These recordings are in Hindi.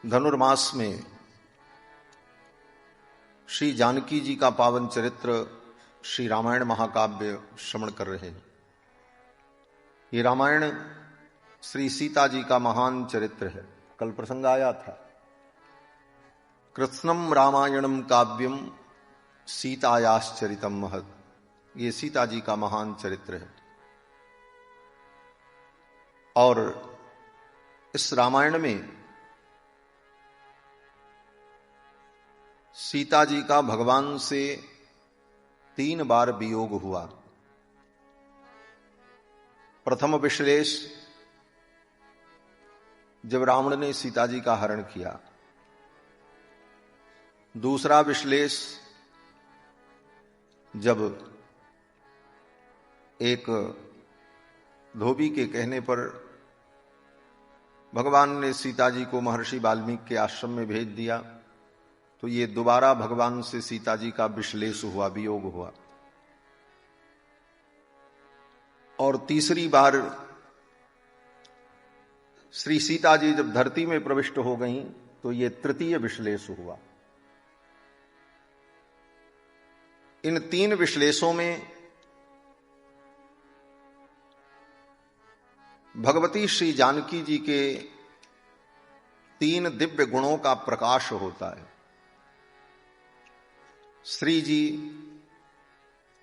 धनुर्मास में श्री जानकी जी का पावन चरित्र श्री रामायण महाकाव्य श्रवण कर रहे हैं। ये रामायण श्री सीता जी का महान चरित्र है। कल प्रसंग आया था, कृत्स्नम रामायणम काव्यम सीतायाश्चरितम महत्। ये सीता जी का महान चरित्र है और इस रामायण में सीता जी का भगवान से 3 बार वियोग हुआ। प्रथम विश्लेष जब रावण ने सीता जी का हरण किया, दूसरा विश्लेष जब एक धोबी के कहने पर भगवान ने सीता जी को महर्षि वाल्मीकि के आश्रम में भेज दिया, तो ये दोबारा भगवान से सीता जी का विश्लेष हुआ, वियोग हुआ। और तीसरी बार श्री सीता जी जब धरती में प्रविष्ट हो गईं, तो ये तृतीय विश्लेष हुआ। इन 3 विश्लेषों में भगवती श्री जानकी जी के 3 दिव्य गुणों का प्रकाश होता है। श्री जी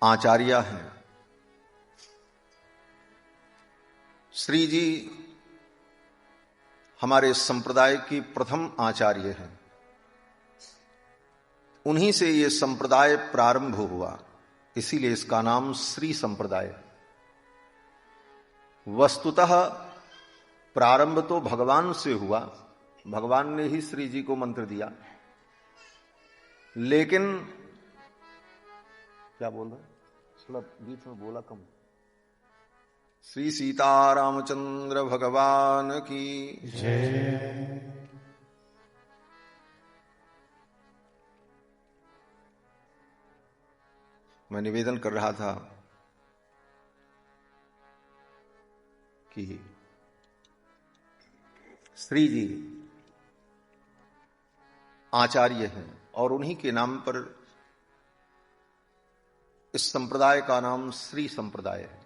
आचार्य हैं। श्री जी हमारे संप्रदाय की प्रथम आचार्य हैं। उन्हीं से ये संप्रदाय प्रारंभ हुआ, इसीलिए इसका नाम श्री संप्रदाय। वस्तुतः प्रारंभ तो भगवान से हुआ, भगवान ने ही श्री जी को मंत्र दिया, लेकिन क्या बोल रहे, थोड़ा बीच में बोला कम। श्री सीतारामचंद्र भगवान की जय। मैं निवेदन कर रहा था कि श्री जी आचार्य हैं और उन्हीं के नाम पर इस संप्रदाय का नाम श्री संप्रदाय है।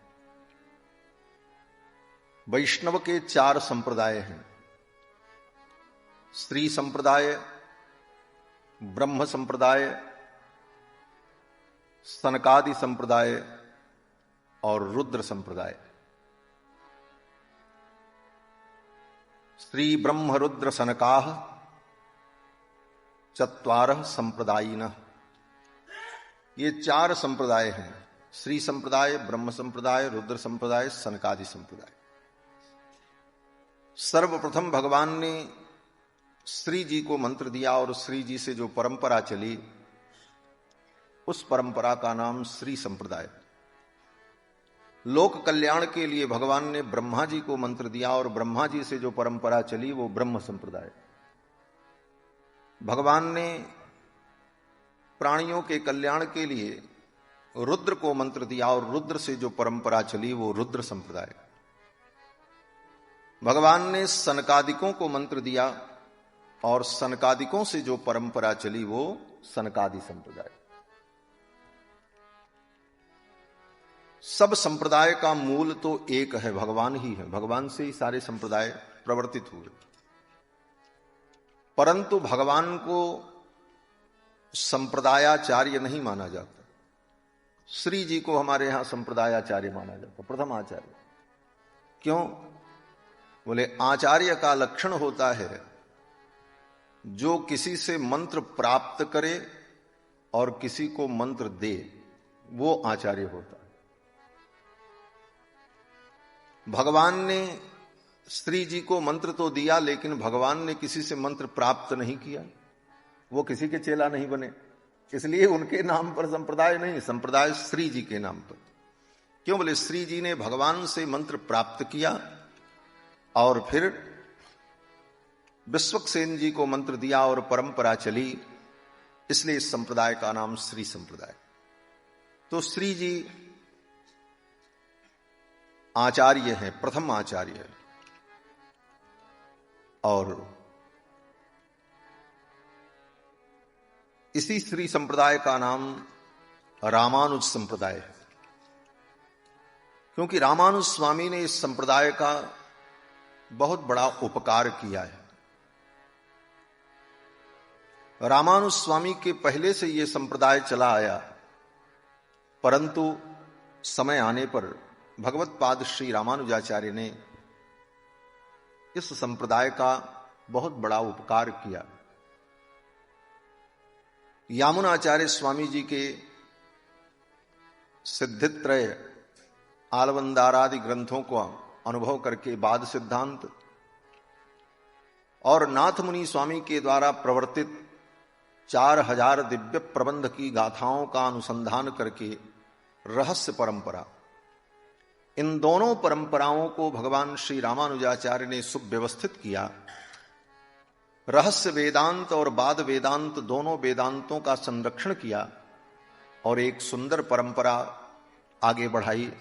वैष्णव के 4 संप्रदाय हैं, श्री संप्रदाय, ब्रह्म संप्रदाय, सनकादि संप्रदाय और रुद्र संप्रदाय। श्री ब्रह्म रुद्र सनकाः चत्वारः संप्रदायिनः। ये 4 संप्रदाय हैं, श्री संप्रदाय, ब्रह्म संप्रदाय, रुद्र संप्रदाय, सनकादि संप्रदाय। सर्वप्रथम भगवान ने श्री जी को मंत्र दिया और श्री जी से जो परंपरा चली, उस परंपरा का नाम श्री संप्रदाय। लोक कल्याण के लिए भगवान ने ब्रह्मा जी को मंत्र दिया और ब्रह्मा जी से जो परंपरा चली वो ब्रह्म संप्रदाय। भगवान ने प्राणियों के कल्याण के लिए रुद्र को मंत्र दिया और रुद्र से जो परंपरा चली वो रुद्र संप्रदाय। भगवान ने सनकादिकों को मंत्र दिया और सनकादिकों से जो परंपरा चली वो सनकादि संप्रदाय। सब संप्रदाय का मूल तो एक है, भगवान ही है। भगवान से ही सारे संप्रदाय प्रवर्तित हुए, परंतु भगवान को संप्रदायाचार्य नहीं माना जाता। श्री जी को हमारे यहां संप्रदायाचार्य माना जाता, प्रथम आचार्य। क्यों? बोले आचार्य का लक्षण होता है जो किसी से मंत्र प्राप्त करे और किसी को मंत्र दे, वो आचार्य होता है। भगवान ने श्री जी को मंत्र तो दिया, लेकिन भगवान ने किसी से मंत्र प्राप्त नहीं किया, वो किसी के चेला नहीं बने, इसलिए उनके नाम पर संप्रदाय नहीं, संप्रदाय श्री जी के नाम पर। क्यों? बोले श्री जी ने भगवान से मंत्र प्राप्त किया और फिर विश्वक्सेन जी को मंत्र दिया और परंपरा चली, इसलिए इस संप्रदाय का नाम श्री संप्रदाय। तो श्री जी आचार्य हैं, प्रथम आचार्य है। और इसी श्री संप्रदाय का नाम रामानुज संप्रदाय है, क्योंकि रामानुज स्वामी ने इस संप्रदाय का बहुत बड़ा उपकार किया है। रामानुज स्वामी के पहले से यह संप्रदाय चला आया, परंतु समय आने पर भगवत पाद श्री रामानुजाचार्य ने इस संप्रदाय का बहुत बड़ा उपकार किया। यामुनाचार्य स्वामी जी के सिद्धित्रय आलवंदारादि ग्रंथों को अनुभव करके वाद सिद्धांत और नाथ मुनि स्वामी के द्वारा प्रवर्तित 4000 दिव्य प्रबंध की गाथाओं का अनुसंधान करके रहस्य परंपरा, इन दोनों परंपराओं को भगवान श्री रामानुजाचार्य ने सुव्यवस्थित किया। रहस्य वेदांत और वाद वेदांत दोनों वेदांतों का संरक्षण किया और एक सुंदर परंपरा आगे बढ़ाई।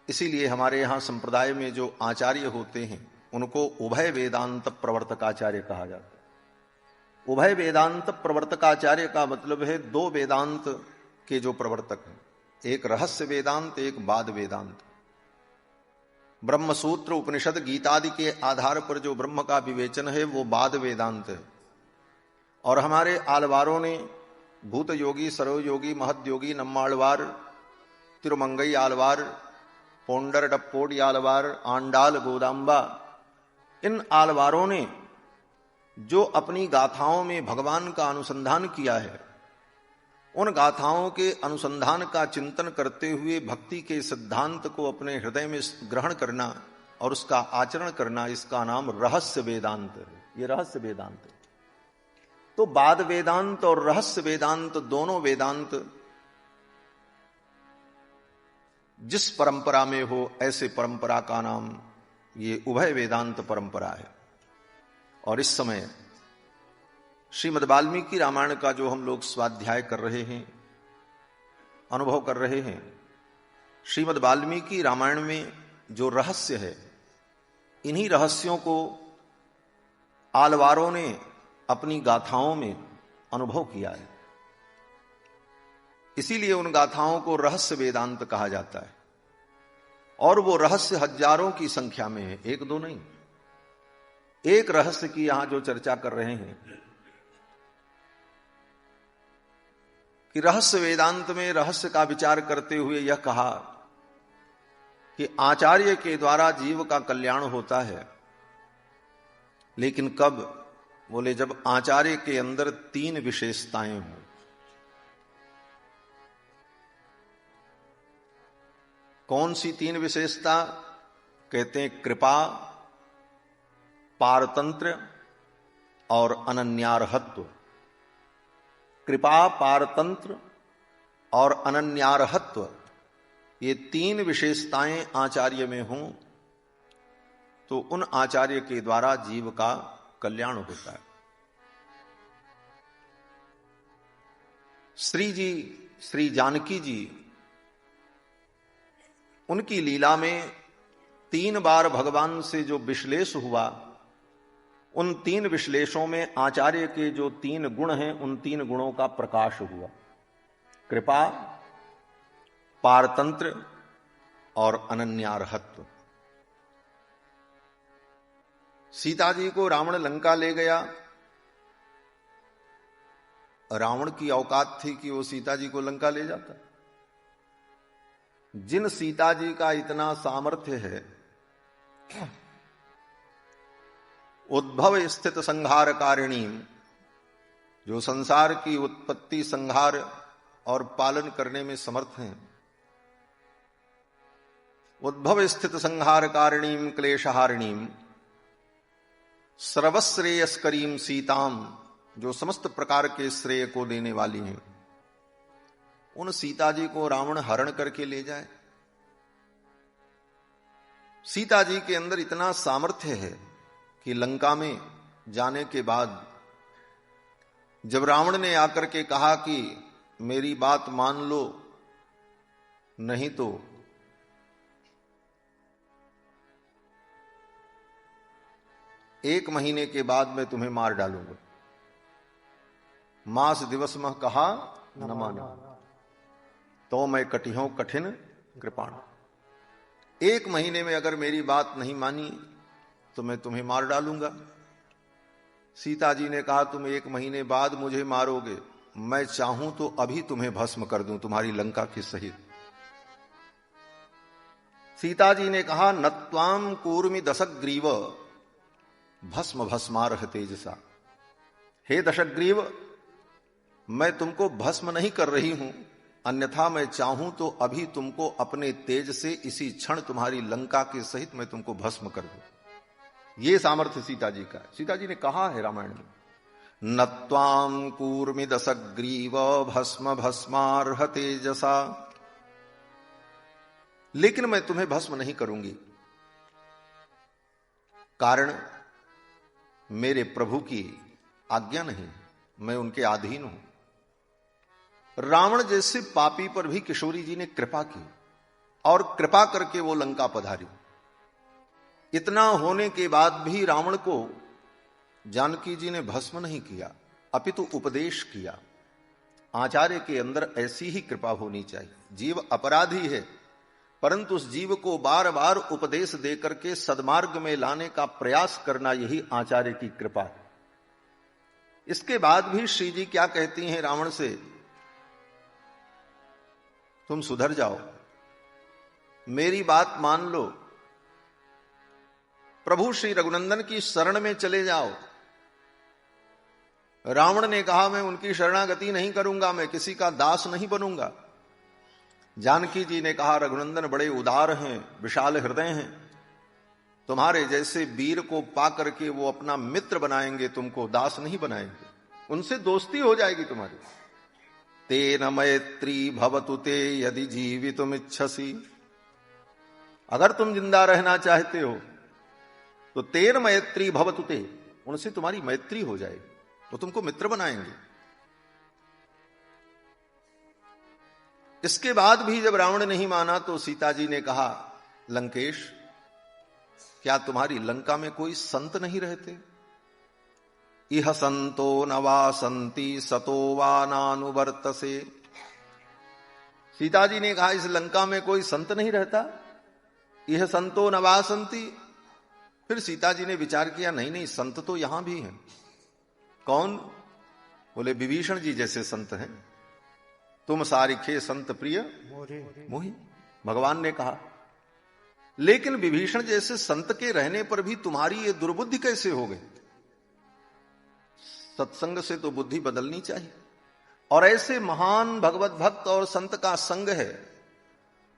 इसीलिए हमारे यहां संप्रदाय में जो आचार्य होते हैं उनको उभय वेदांत प्रवर्तकाचार्य कहा जाता है। उभय वेदांत प्रवर्तकाचार्य का मतलब है दो वेदांत के जो प्रवर्तक हैं, एक रहस्य वेदांत, एक वाद वेदांत। ब्रह्मसूत्र, उपनिषद, गीतादि के आधार पर जो ब्रह्म का विवेचन है वो वाद वेदांत है। और हमारे आलवारों ने भूत योगी, सर्वयोगी, महद्योगी, नम्माळवार, तिरुमंगई आलवार, पोंडर डप्पोडी आलवार, आंडाल, गोदांबा, इन आलवारों ने जो अपनी गाथाओं में भगवान का अनुसंधान किया है, उन गाथाओं के अनुसंधान का चिंतन करते हुए भक्ति के सिद्धांत को अपने हृदय में ग्रहण करना और उसका आचरण करना, इसका नाम रहस्य वेदांत है। ये रहस्य वेदांत है। तो वाद वेदांत और रहस्य वेदांत दोनों वेदांत जिस परंपरा में हो, ऐसे परंपरा का नाम ये उभय वेदांत परंपरा है। और इस समय श्रीमद् वाल्मीकि रामायण का जो हम लोग स्वाध्याय कर रहे हैं, अनुभव कर रहे हैं, श्रीमद् वाल्मीकि रामायण में जो रहस्य है, इन्हीं रहस्यों को आलवारों ने अपनी गाथाओं में अनुभव किया है। इसीलिए उन गाथाओं को रहस्य वेदांत कहा जाता है। और वो रहस्य हजारों की संख्या में है, एक दो नहीं। एक रहस्य की यहां जो चर्चा कर रहे हैं कि रहस्य वेदांत में रहस्य का विचार करते हुए यह कहा कि आचार्य के द्वारा जीव का कल्याण होता है, लेकिन कब? बोले जब आचार्य के अंदर 3 विशेषताएं हों। कौन सी 3 विशेषता? कहते हैं कृपा, पारतंत्र और अनन्यार्हत्व। कृपा, पारतंत्र और अनन्यार्हत्व, ये 3 विशेषताएं आचार्य में हों तो उन आचार्य के द्वारा जीव का कल्याण होता है। श्री जी, श्री जानकी जी, उनकी लीला में 3 बार भगवान से जो विश्लेष हुआ, उन 3 विश्लेषों में आचार्य के जो 3 गुण हैं, उन 3 गुणों का प्रकाश हुआ। कृपा, पारतंत्र और अनन्यार्हत्व। सीता जी को रावण लंका ले गया। रावण की औकात थी कि वो सीता जी को लंका ले जाता। जिन सीता जी का इतना सामर्थ्य है, उद्भव स्थित संहारकारिणी, जो संसार की उत्पत्ति, संहार और पालन करने में समर्थ हैं, उद्भव स्थित संहारकारिणीम क्लेशहारिणीम सर्वश्रेयस्करीम सीताम, जो समस्त प्रकार के श्रेय को देने वाली हैं, उन सीता जी को रावण हरण करके ले जाए। सीता जी के अंदर इतना सामर्थ्य है कि लंका में जाने के बाद जब रावण ने आकर के कहा कि मेरी बात मान लो, नहीं तो एक महीने के बाद मैं तुम्हें मार डालूंगा, मास दिवस में कहा न माना, तो मैं कटिहों कठिन कृपाण। 1 महीने में अगर मेरी बात नहीं मानी तो मैं तुम्हें मार डालूंगा। सीता जी ने कहा तुम 1 महीने बाद मुझे मारोगे, मैं चाहूं तो अभी तुम्हें भस्म कर दूं तुम्हारी लंका के सहित। सीता जी ने कहा नत्वाम कूर्मि दशग्रीव भस्म भस्मारह तेजसा। हे दशग्रीव, मैं तुमको भस्म नहीं कर रही हूं, अन्यथा मैं चाहूं तो अभी तुमको अपने तेज से इसी क्षण तुम्हारी लंका के सहित मैं तुमको भस्म कर दूं। ये सामर्थ्य सीता जी का है। सीता जी ने कहा है रामायण में, नत्वाम कूर्मि दशग्रीव भस्म भस्मारह तेजसा, लेकिन मैं तुम्हें भस्म नहीं करूंगी। कारण मेरे प्रभु की आज्ञा नहीं, मैं उनके अधीन हूं। रावण जैसे पापी पर भी किशोरी जी ने कृपा की और कृपा करके वो लंका पधारी। इतना होने के बाद भी रावण को जानकी जी ने भस्म नहीं किया, अपितु उपदेश किया। आचार्य के अंदर ऐसी ही कृपा होनी चाहिए। जीव अपराधी है, परंतु उस जीव को बार बार उपदेश देकर के सद्मार्ग में लाने का प्रयास करना, यही आचार्य की कृपा है। इसके बाद भी श्री जी क्या कहती हैं रावण से, तुम सुधर जाओ, मेरी बात मान लो, प्रभु श्री रघुनंदन की शरण में चले जाओ। रावण ने कहा मैं उनकी शरणागति नहीं करूंगा, मैं किसी का दास नहीं बनूंगा। जानकी जी ने कहा रघुनंदन बड़े उदार हैं, विशाल हृदय हैं, तुम्हारे जैसे वीर को पा करके वो अपना मित्र बनाएंगे, तुमको दास नहीं बनाएंगे, उनसे दोस्ती हो जाएगी तुम्हारी। तेन मैत्री भवतु ते यदि जीवितुम इच्छसि, अगर तुम जिंदा रहना चाहते हो तो तेन मैत्री भवतु ते, उनसे तुम्हारी मैत्री हो जाएगी, तो तुमको मित्र बनाएंगे। इसके बाद भी जब रावण नहीं माना तो सीता जी ने कहा लंकेश, क्या तुम्हारी लंका में कोई संत नहीं रहते? इह संतो न वासंति सतो वा नानुवर्तसे। सीता जी ने कहा इस लंका में कोई संत नहीं रहता, इह संतो न वासंति। फिर सीता जी ने विचार किया नहीं नहीं, संत तो यहां भी हैं। कौन? बोले विभीषण जी जैसे संत हैं। तुम सारिखे संत प्रिय मोहि, भगवान ने कहा। लेकिन विभीषण जैसे संत के रहने पर भी तुम्हारी ये दुर्बुद्धि कैसे हो गई? सत्संग से तो बुद्धि बदलनी चाहिए। और ऐसे महान भगवत भक्त और संत का संग है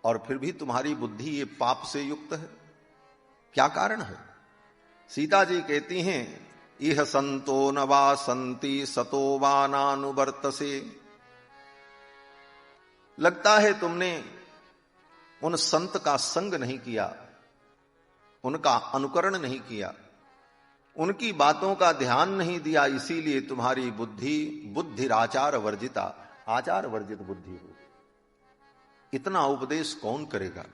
और फिर भी तुम्हारी बुद्धि ये पाप से युक्त है, क्या कारण है? सीता जी कहती हैं इह संतो न वासंति सतो वा नानुवर्तसे। लगता है तुमने उन संत का संग नहीं किया, उनका अनुकरण नहीं किया, उनकी बातों का ध्यान नहीं दिया, इसीलिए तुम्हारी बुद्धि बुद्धिराचार वर्जिता, आचार वर्जित बुद्धि हो। इतना उपदेश कौन करेगा?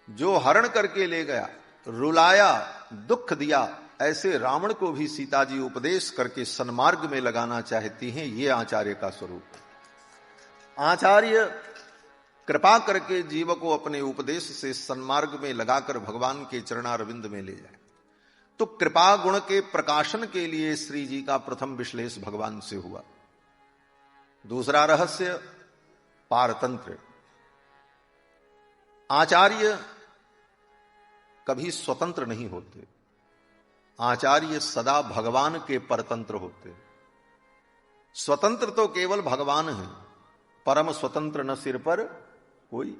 जो हरण करके ले गया, रुलाया, दुख दिया, ऐसे रावण को भी सीता जी उपदेश करके सन्मार्ग में लगाना चाहती हैं। ये आचार्य का स्वरूप है। आचार्य कृपा करके जीव को अपने उपदेश से सन्मार्ग में लगाकर भगवान के चरणारविंद में ले जाए। तो कृपा गुण के प्रकाशन के लिए श्री जी का प्रथम विश्लेष भगवान से हुआ। दूसरा रहस्य पारतंत्र। आचार्य कभी स्वतंत्र नहीं होते, आचार्य सदा भगवान के परतंत्र होते। स्वतंत्र तो केवल भगवान है, परम स्वतंत्र न सिर पर कोई।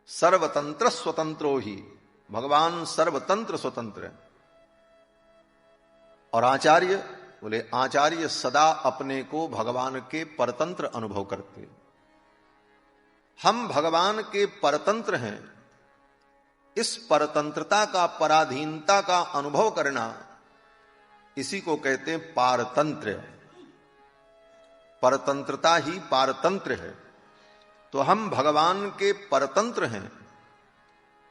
सर्वतंत्र स्वतंत्रो ही, भगवान सर्वतंत्र स्वतंत्र है। और आचार्य बोले आचार्य सदा अपने को भगवान के परतंत्र अनुभव करते। हम भगवान के परतंत्र हैं। इस परतंत्रता का, पराधीनता का अनुभव करना, इसी को कहते हैं पारतंत्र। परतंत्रता ही पारतंत्र है। तो हम भगवान के परतंत्र हैं,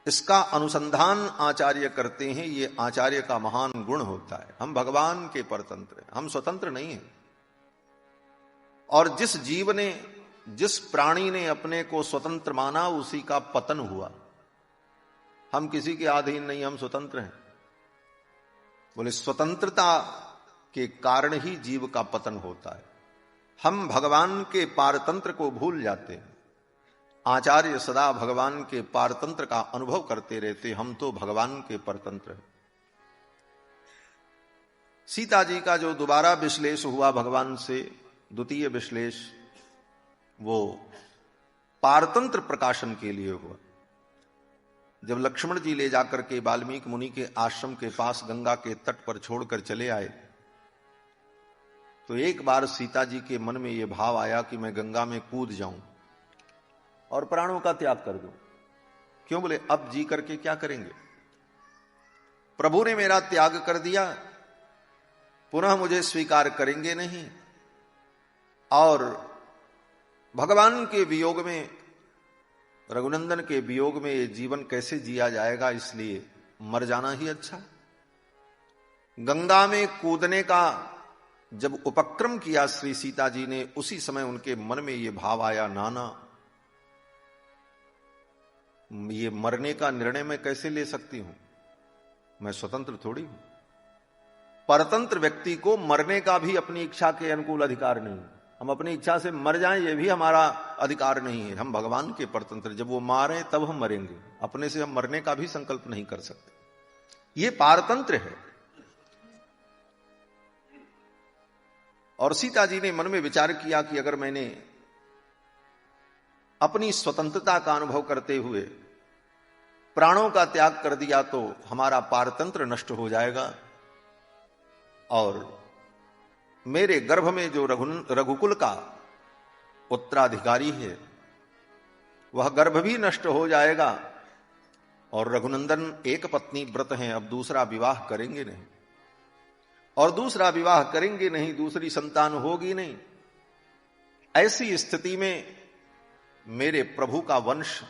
इसका अनुसंधान आचार्य करते हैं। ये आचार्य का महान गुण होता है। हम भगवान के परतंत्र हैं, हम स्वतंत्र नहीं हैं। और जिस जीव ने, जिस प्राणी ने अपने को स्वतंत्र माना, उसी का पतन हुआ। हम किसी के अधीन नहीं, हम स्वतंत्र हैं। बोले स्वतंत्रता के कारण ही जीव का पतन होता है। हम भगवान के पारतंत्र को भूल जाते हैं। आचार्य सदा भगवान के पारतंत्र का अनुभव करते रहते, हम तो भगवान के परतंत्र हैं। सीता जी का जो दोबारा विश्लेष हुआ भगवान से, द्वितीय विश्लेष, वो पारतंत्र प्रकाशन के लिए हुआ। जब लक्ष्मण जी ले जाकर के वाल्मीकि मुनि के आश्रम के पास गंगा के तट पर छोड़कर चले आए, तो एक बार सीता जी के मन में यह भाव आया कि मैं गंगा में कूद जाऊं और प्राणों का त्याग कर दूं। क्यों? बोले अब जी करके क्या करेंगे? प्रभु ने मेरा त्याग कर दिया, पुनः मुझे स्वीकार करेंगे नहीं, और भगवान के वियोग में, रघुनंदन के वियोग में ये जीवन कैसे जिया जाएगा, इसलिए मर जाना ही अच्छा। गंगा में कूदने का जब उपक्रम किया श्री सीता जी ने, उसी समय उनके मन में ये भाव आया, नाना ये मरने का निर्णय मैं कैसे ले सकती हूं, मैं स्वतंत्र थोड़ी हूं। परतंत्र व्यक्ति को मरने का भी अपनी इच्छा के अनुकूल अधिकार नहीं। हम अपनी इच्छा से मर जाएं, ये भी हमारा अधिकार नहीं है। हम भगवान के परतंत्र, जब वो मारे तब हम मरेंगे, अपने से हम मरने का भी संकल्प नहीं कर सकते। ये पारतंत्र है। और सीता जी ने मन में विचार किया कि अगर मैंने अपनी स्वतंत्रता का अनुभव करते हुए प्राणों का त्याग कर दिया तो हमारा पारतंत्र नष्ट हो जाएगा, और मेरे गर्भ में जो रघुकुल का उत्तराधिकारी है वह गर्भ भी नष्ट हो जाएगा, और रघुनंदन एक पत्नी व्रत हैं, अब दूसरा विवाह करेंगे नहीं, और दूसरा विवाह करेंगे नहीं, दूसरी संतान होगी नहीं। ऐसी स्थिति में मेरे प्रभु का वंश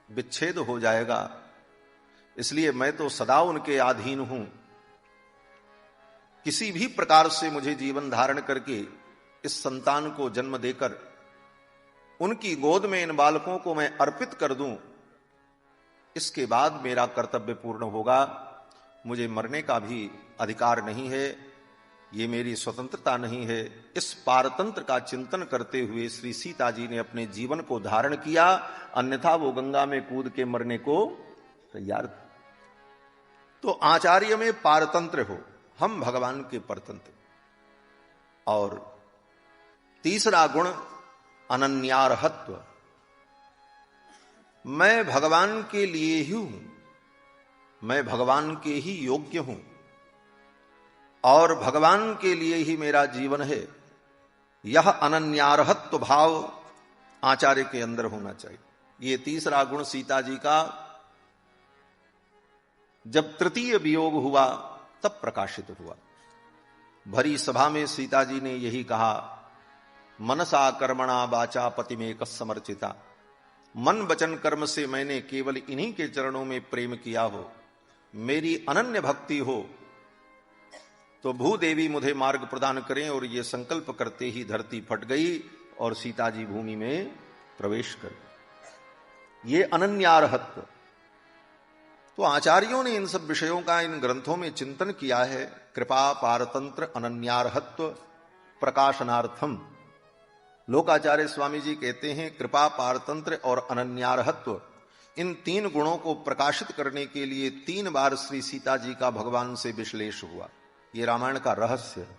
विच्छेद हो जाएगा, इसलिए मैं तो सदा उनके अधीन हूं। किसी भी प्रकार से मुझे जीवन धारण करके इस संतान को जन्म देकर उनकी गोद में इन बालकों को मैं अर्पित कर दूं, इसके बाद मेरा कर्तव्य पूर्ण होगा। मुझे मरने का भी अधिकार नहीं है, ये मेरी स्वतंत्रता नहीं है। इस पारतंत्र का चिंतन करते हुए श्री सीता जी ने अपने जीवन को धारण किया, अन्यथा वो गंगा में कूद के मरने को तैयार थे। तो आचार्य में पारतंत्र हो, हम भगवान के परतंत्र। और तीसरा गुण अनन्यार्हत्व, मैं भगवान के लिए ही हूं, मैं भगवान के ही योग्य हूं, और भगवान के लिए ही मेरा जीवन है। यह अनन्यार्हत्व भाव आचार्य के अंदर होना चाहिए। ये तीसरा गुण सीता जी का जब तृतीय वियोग हुआ तब प्रकाशित हुआ। भरी सभा में सीता जी ने यही कहा, मनसा कर्मणा वाचा पतिमेक समर्चिता, मन वचन कर्म से मैंने केवल इन्हीं के चरणों में प्रेम किया हो, मेरी अनन्य भक्ति हो, तो भूदेवी मुझे मार्ग प्रदान करें। और ये संकल्प करते ही धरती फट गई और सीता जी भूमि में प्रवेश कर। ये अनन्यार्हत्व। तो आचार्यों ने इन सब विषयों का इन ग्रंथों में चिंतन किया है। कृपा पारतंत्र अनन्यार्हत्व प्रकाशनार्थम। लोकाचार्य स्वामी जी कहते हैं कृपा पारतंत्र और अनन्यार्हत्व, इन तीन गुणों को प्रकाशित करने के लिए 3 बार श्री सीता जी का भगवान से विश्लेष हुआ। ये रामायण का रहस्य है।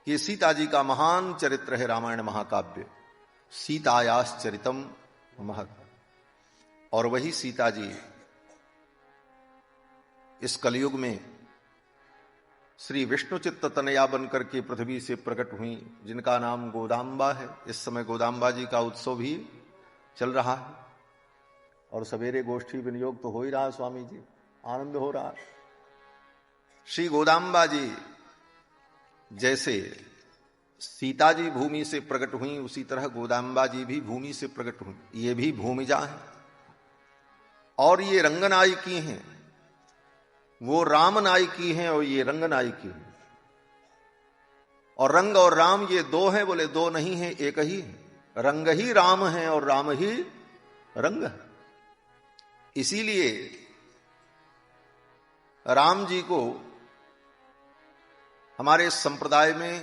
ये सीता जी का महान चरित्र है रामायण महाकाव्य, सीतायास चरितम महत्। और वही सीता जी इस कलयुग में श्री विष्णुचित्त तनया बनकर के पृथ्वी से प्रकट हुई, जिनका नाम गोदाम्बा है। इस समय गोदाम्बा जी का उत्सव भी चल रहा है, और सवेरे गोष्ठी विनियोग तो हो ही रहा है, स्वामी जी आनंद हो रहा है। श्री गोदाम्बा जी जैसे सीता जी भूमि से प्रकट हुई, उसी तरह गोदाम्बा जी भी भूमि से प्रकट हुई। ये भी भूमिजा है, और ये रंगनाई की हैं, वो रामनाई की हैं और ये रंगनाई की हैं। और रंग और राम ये दो हैं, बोले दो नहीं है, एक ही है। रंग ही राम है और राम ही रंग है। इसीलिए राम जी को हमारे संप्रदाय में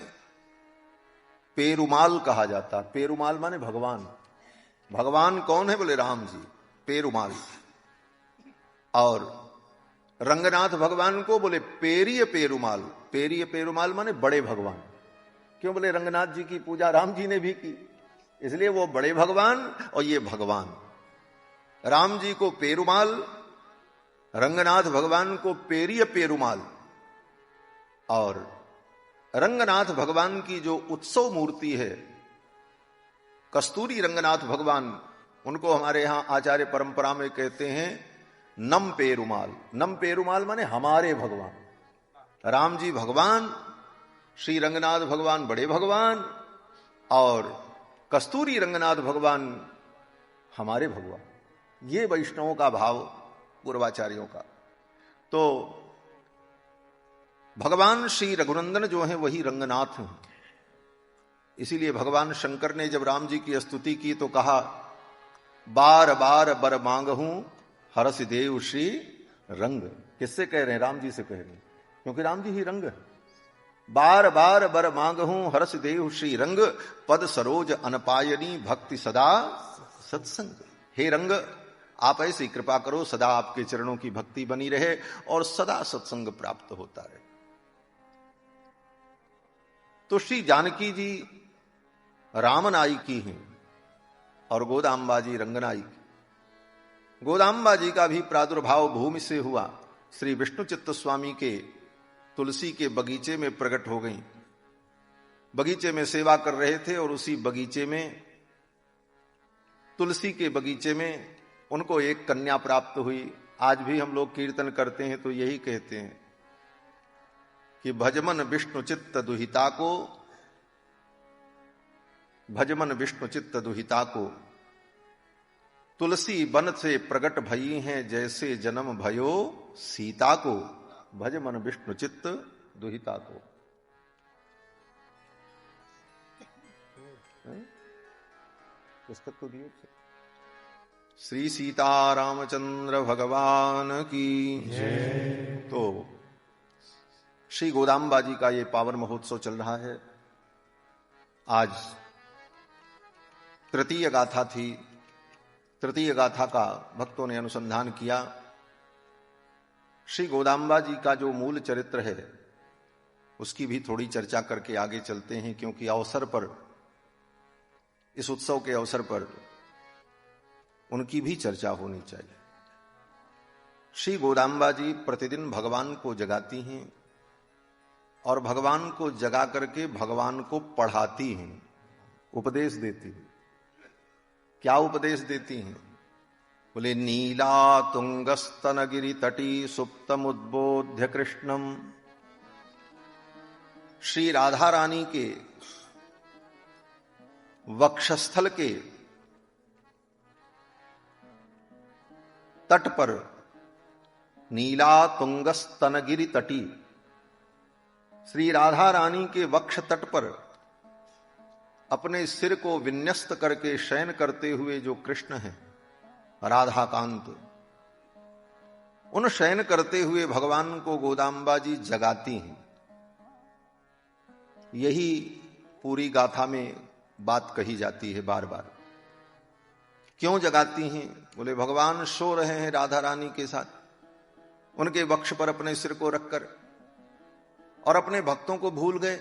पेरुमाल कहा जाता। पेरुमाल माने भगवान। भगवान कौन है? बोले राम जी, पेरुमाल। और रंगनाथ भगवान को बोले पेरिय पेरुमाल। पेरिय पेरुमाल माने बड़े भगवान। क्यों? बोले रंगनाथ जी की पूजा राम जी ने भी की, इसलिए वो बड़े भगवान और ये भगवान। राम जी को पेरुमाल, रंगनाथ भगवान को पेरिय पेरुमाल। और रंगनाथ भगवान की जो उत्सव मूर्ति है कस्तूरी रंगनाथ भगवान, उनको हमारे यहां आचार्य परंपरा में कहते हैं नम पेरुमाल। नम पेरुमाल माने हमारे भगवान। राम जी भगवान, श्री रंगनाथ भगवान बड़े भगवान और कस्तूरी रंगनाथ भगवान हमारे भगवान। ये वैष्णवों का भाव, पूर्वाचार्यों का। तो भगवान श्री रघुनंदन जो है वही रंगनाथ हैं। इसीलिए भगवान शंकर ने जब राम जी की स्तुति की तो कहा, बार बार बर मांगहूं हरस देव श्री रंग। किससे कह रहे हैं? राम जी से कह रहे हैं, क्योंकि राम जी ही रंग है। बार बार बर मांगहूं हरस देव श्री रंग, पद सरोज अनपायनी भक्ति सदा सत्संग। हे रंग, आप ऐसी कृपा करो, सदा आपके चरणों की भक्ति बनी रहे और सदा सत्संग प्राप्त होता रहे। तो श्री जानकी जी रामनाई की हैं और गोदाम्बा जी रंगनाई की। गोदाम्बा जी का भी प्रादुर्भाव भूमि से हुआ। श्री विष्णु चित्त स्वामी के तुलसी के बगीचे में प्रकट हो गई। बगीचे में सेवा कर रहे थे और उसी बगीचे में, तुलसी के बगीचे में उनको एक कन्या प्राप्त हुई। आज भी हम लोग कीर्तन करते हैं तो यही कहते हैं कि भजमन विष्णु चित्त दुहिता को, भजमन विष्णु चित्त दुहिता को, तुलसी बन से प्रकट भई हैं जैसे जन्म भयो सीता को। भजमन विष्णु चित्त दुहिता को। पुस्तक तो दिए। श्री सीता रामचंद्र भगवान की जय। तो श्री गोदाम्बा जी का ये पावन महोत्सव चल रहा है। आज तृतीय गाथा थी। तृतीय गाथा का भक्तों ने अनुसंधान किया। श्री गोदाम्बा जी का जो मूल चरित्र है उसकी भी थोड़ी चर्चा करके आगे चलते हैं, क्योंकि अवसर पर, इस उत्सव के अवसर पर उनकी भी चर्चा होनी चाहिए। श्री गोदाम्बा जी प्रतिदिन भगवान को जगाती हैं और भगवान को जगा करके भगवान को पढ़ाती हैं, उपदेश देती हैं। क्या उपदेश देती हैं? बोले नीला तुंगस्तनगिरि तटी सुप्तम उद्बोध्य कृष्णम। श्री राधा रानी के वक्षस्थल के तट पर, नीला तुंगस्तनगिरि तटी, श्री राधा रानी के वक्ष तट पर अपने सिर को विन्यस्त करके शयन करते हुए जो कृष्ण हैं राधाकांत, उन शयन करते हुए भगवान को गोदाम्बा जी जगाती हैं। यही पूरी गाथा में बात कही जाती है बार बार। क्यों जगाती हैं? बोले भगवान सो रहे हैं राधा रानी के साथ, उनके वक्ष पर अपने सिर को रखकर, और अपने भक्तों को भूल गए।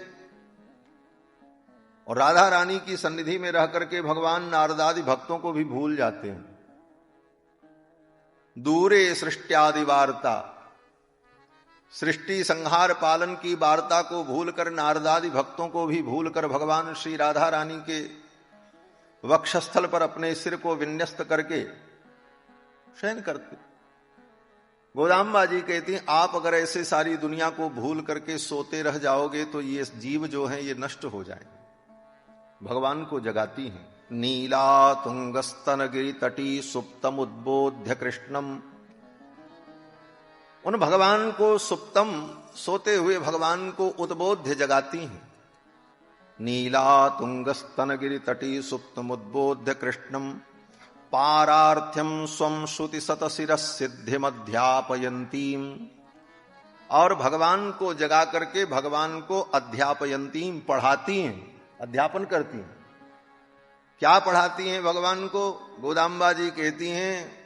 और राधा रानी की सन्निधि में रह करके भगवान नारदादि भक्तों को भी भूल जाते हैं। दूरे सृष्टि वार्ता, सृष्टि संहार पालन की वार्ता को भूलकर, नारदादि भक्तों को भी भूलकर भगवान श्री राधा रानी के वक्षस्थल पर अपने सिर को विन्यस्त करके शयन करते। गोदाम्बा जी कहती हैं, आप अगर ऐसे सारी दुनिया को भूल करके सोते रह जाओगे तो ये जीव जो हैं ये नष्ट हो जाएंगे। भगवान को जगाती हैं। नीला तुंगस्तनगिरि तटी सुप्तम उद्बोध्य कृष्णम। उन भगवान को सुप्तम, सोते हुए भगवान को उद्बोध्य जगाती हैं। नीला तुंगस्तनगिरि तटी सुप्तमुद्बोध्य कृष्णम पारार्थ्यम स्वम श्रुति सतशिर सिद्धिमध्यापयंतीम। और भगवान को जगा करके भगवान को अध्यापयंतीम पढ़ाती हैं, अध्यापन करती हैं। क्या पढ़ाती हैं भगवान को? गोदाम्बा जी कहती हैं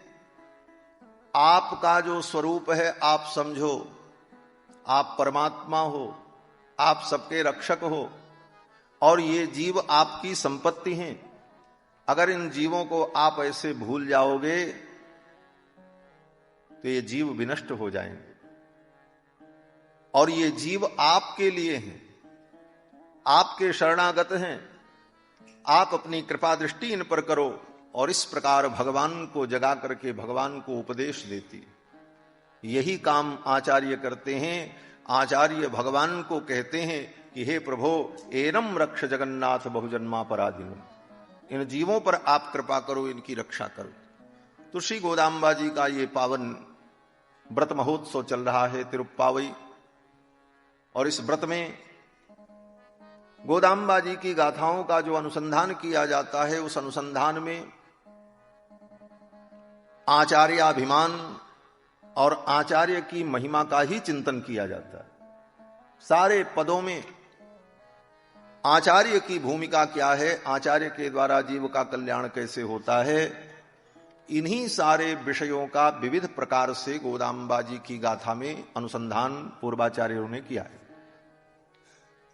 आपका जो स्वरूप है आप समझो, आप परमात्मा हो, आप सबके रक्षक हो और ये जीव आपकी संपत्ति हैं। अगर इन जीवों को आप ऐसे भूल जाओगे तो ये जीव विनष्ट हो जाएंगे और ये जीव आपके लिए हैं, आपके शरणागत हैं। आप अपनी कृपा दृष्टि इन पर करो। और इस प्रकार भगवान को जगा करके भगवान को उपदेश देती। यही काम आचार्य करते हैं। आचार्य भगवान को कहते हैं कि हे प्रभो एनम रक्ष जगन्नाथ बहुजन्मा पराधीनम, इन जीवों पर आप कृपा करो, इनकी रक्षा करो। तो श्री गोदाम्बा जी का ये पावन व्रत महोत्सव चल रहा है तिरुप्पावई। और इस व्रत में गोदाम्बा जी की गाथाओं का जो अनुसंधान किया जाता है, उस अनुसंधान में आचार्याभिमान और आचार्य की महिमा का ही चिंतन किया जाता है। सारे पदों में आचार्य की भूमिका क्या है, आचार्य के द्वारा जीव का कल्याण कैसे होता है, इन्हीं सारे विषयों का विविध प्रकार से गोदाम्बा जी की गाथा में अनुसंधान पूर्वाचार्यों ने किया है।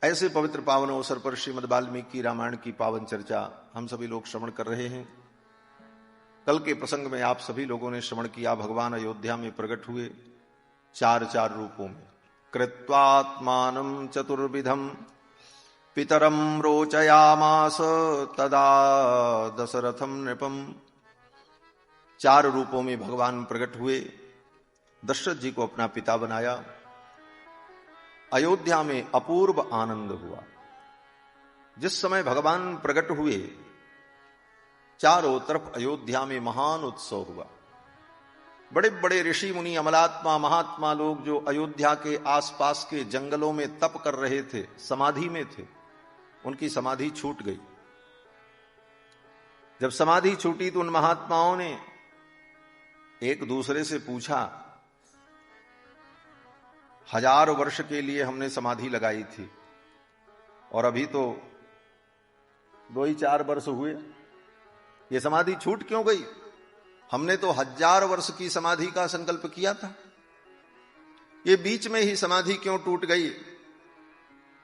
ऐसे पवित्र पावन अवसर पर श्रीमद् वाल्मीकि रामायण की पावन चर्चा हम सभी लोग श्रवण कर रहे हैं। कल के प्रसंग में आप सभी लोगों ने श्रवण किया, भगवान अयोध्या में प्रकट हुए चार चार रूपों में। कृत्वात्मानं चतुर्विधम पितरम रोचयामास तदा दशरथम नृपम। चार रूपों में भगवान प्रकट हुए, दशरथ जी को अपना पिता बनाया। अयोध्या में अपूर्व आनंद हुआ। जिस समय भगवान प्रकट हुए चारों तरफ अयोध्या में महान उत्सव हुआ। बड़े बड़े ऋषि मुनि अमलात्मा महात्मा लोग जो अयोध्या के आसपास के जंगलों में तप कर रहे थे, समाधि में थे, उनकी समाधि छूट गई। जब समाधि छूटी तो उन महात्माओं ने एक दूसरे से पूछा, 1000 वर्ष के लिए हमने समाधि लगाई थी और अभी तो 2-4 वर्ष हुए, ये समाधि छूट क्यों गई? हमने तो 1000 वर्ष की समाधि का संकल्प किया था, ये बीच में ही समाधि क्यों टूट गई?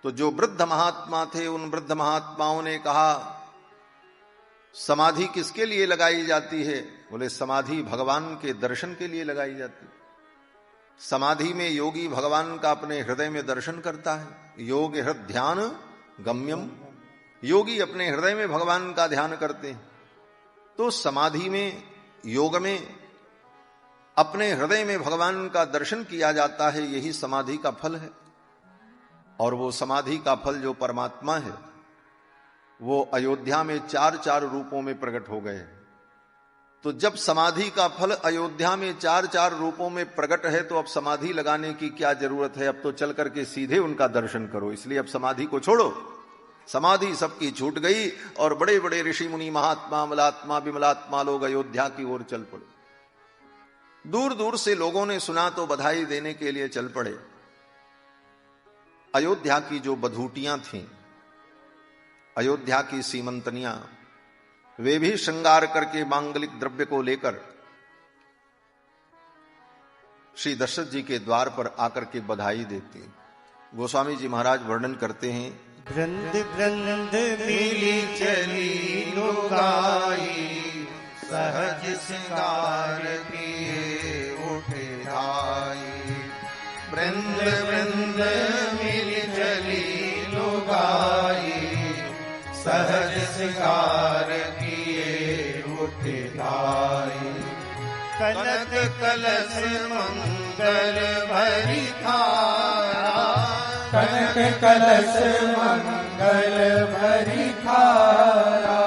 तो जो वृद्ध महात्मा थे उन वृद्ध महात्माओं ने कहा, समाधि किसके लिए लगाई जाती है? बोले समाधि भगवान के दर्शन के लिए लगाई जाती है। समाधि में योगी भगवान का अपने हृदय में दर्शन करता है। योग हृदय ध्यान गम्यम, योगी अपने हृदय में भगवान का ध्यान करते हैं। तो समाधि में, योग में अपने हृदय में भगवान का दर्शन किया जाता है, यही समाधि का फल है। और वो समाधि का फल जो परमात्मा है वो अयोध्या में 4-4 रूपों में प्रकट हो गए। तो जब समाधि का फल अयोध्या में 4-4 रूपों में प्रकट है तो अब समाधि लगाने की क्या जरूरत है? अब तो चल करके सीधे उनका दर्शन करो। इसलिए अब समाधि को छोड़ो। समाधि सबकी छूट गई और बड़े बड़े ऋषि मुनि महात्मा अमलात्मा विमलात्मा लोग अयोध्या की ओर चल पड़े। दूर दूर से लोगों ने सुना तो बधाई देने के लिए चल पड़े। अयोध्या की जो बधूटियां थीं, अयोध्या की सीमंतनियां, वे भी श्रृंगार करके मांगलिक द्रव्य को लेकर श्री दशरथ जी के द्वार पर आकर के बधाई देती। गोस्वामी जी महाराज वर्णन करते हैं, वृंद वृंद मिली चली लुगाई, सहज श्रृंगार किए उठे आई। वृंद वृंद मिली चली लुगाई, सहज श्रृंगार किए उठे आई। कनक कलश मंगल भरी थारा, कनक कलश मंगल भरी थारा।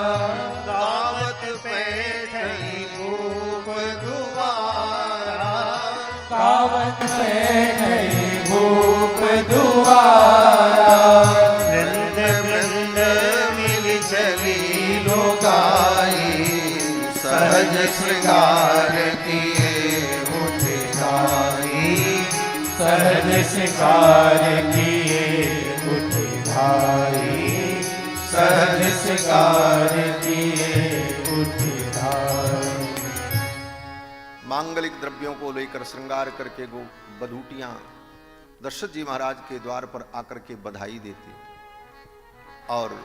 दावत पैठई भूप दुआरा, दावत पैठई भूप दुआरा। वृंद वृंद सहज शिकार किए उठे धाई, सहज शिकार किए उठे धाई। मांगलिक द्रव्यों को लेकर श्रृंगार करके गो बधूटियां दशरथ जी महाराज के द्वार पर आकर के बधाई देती, और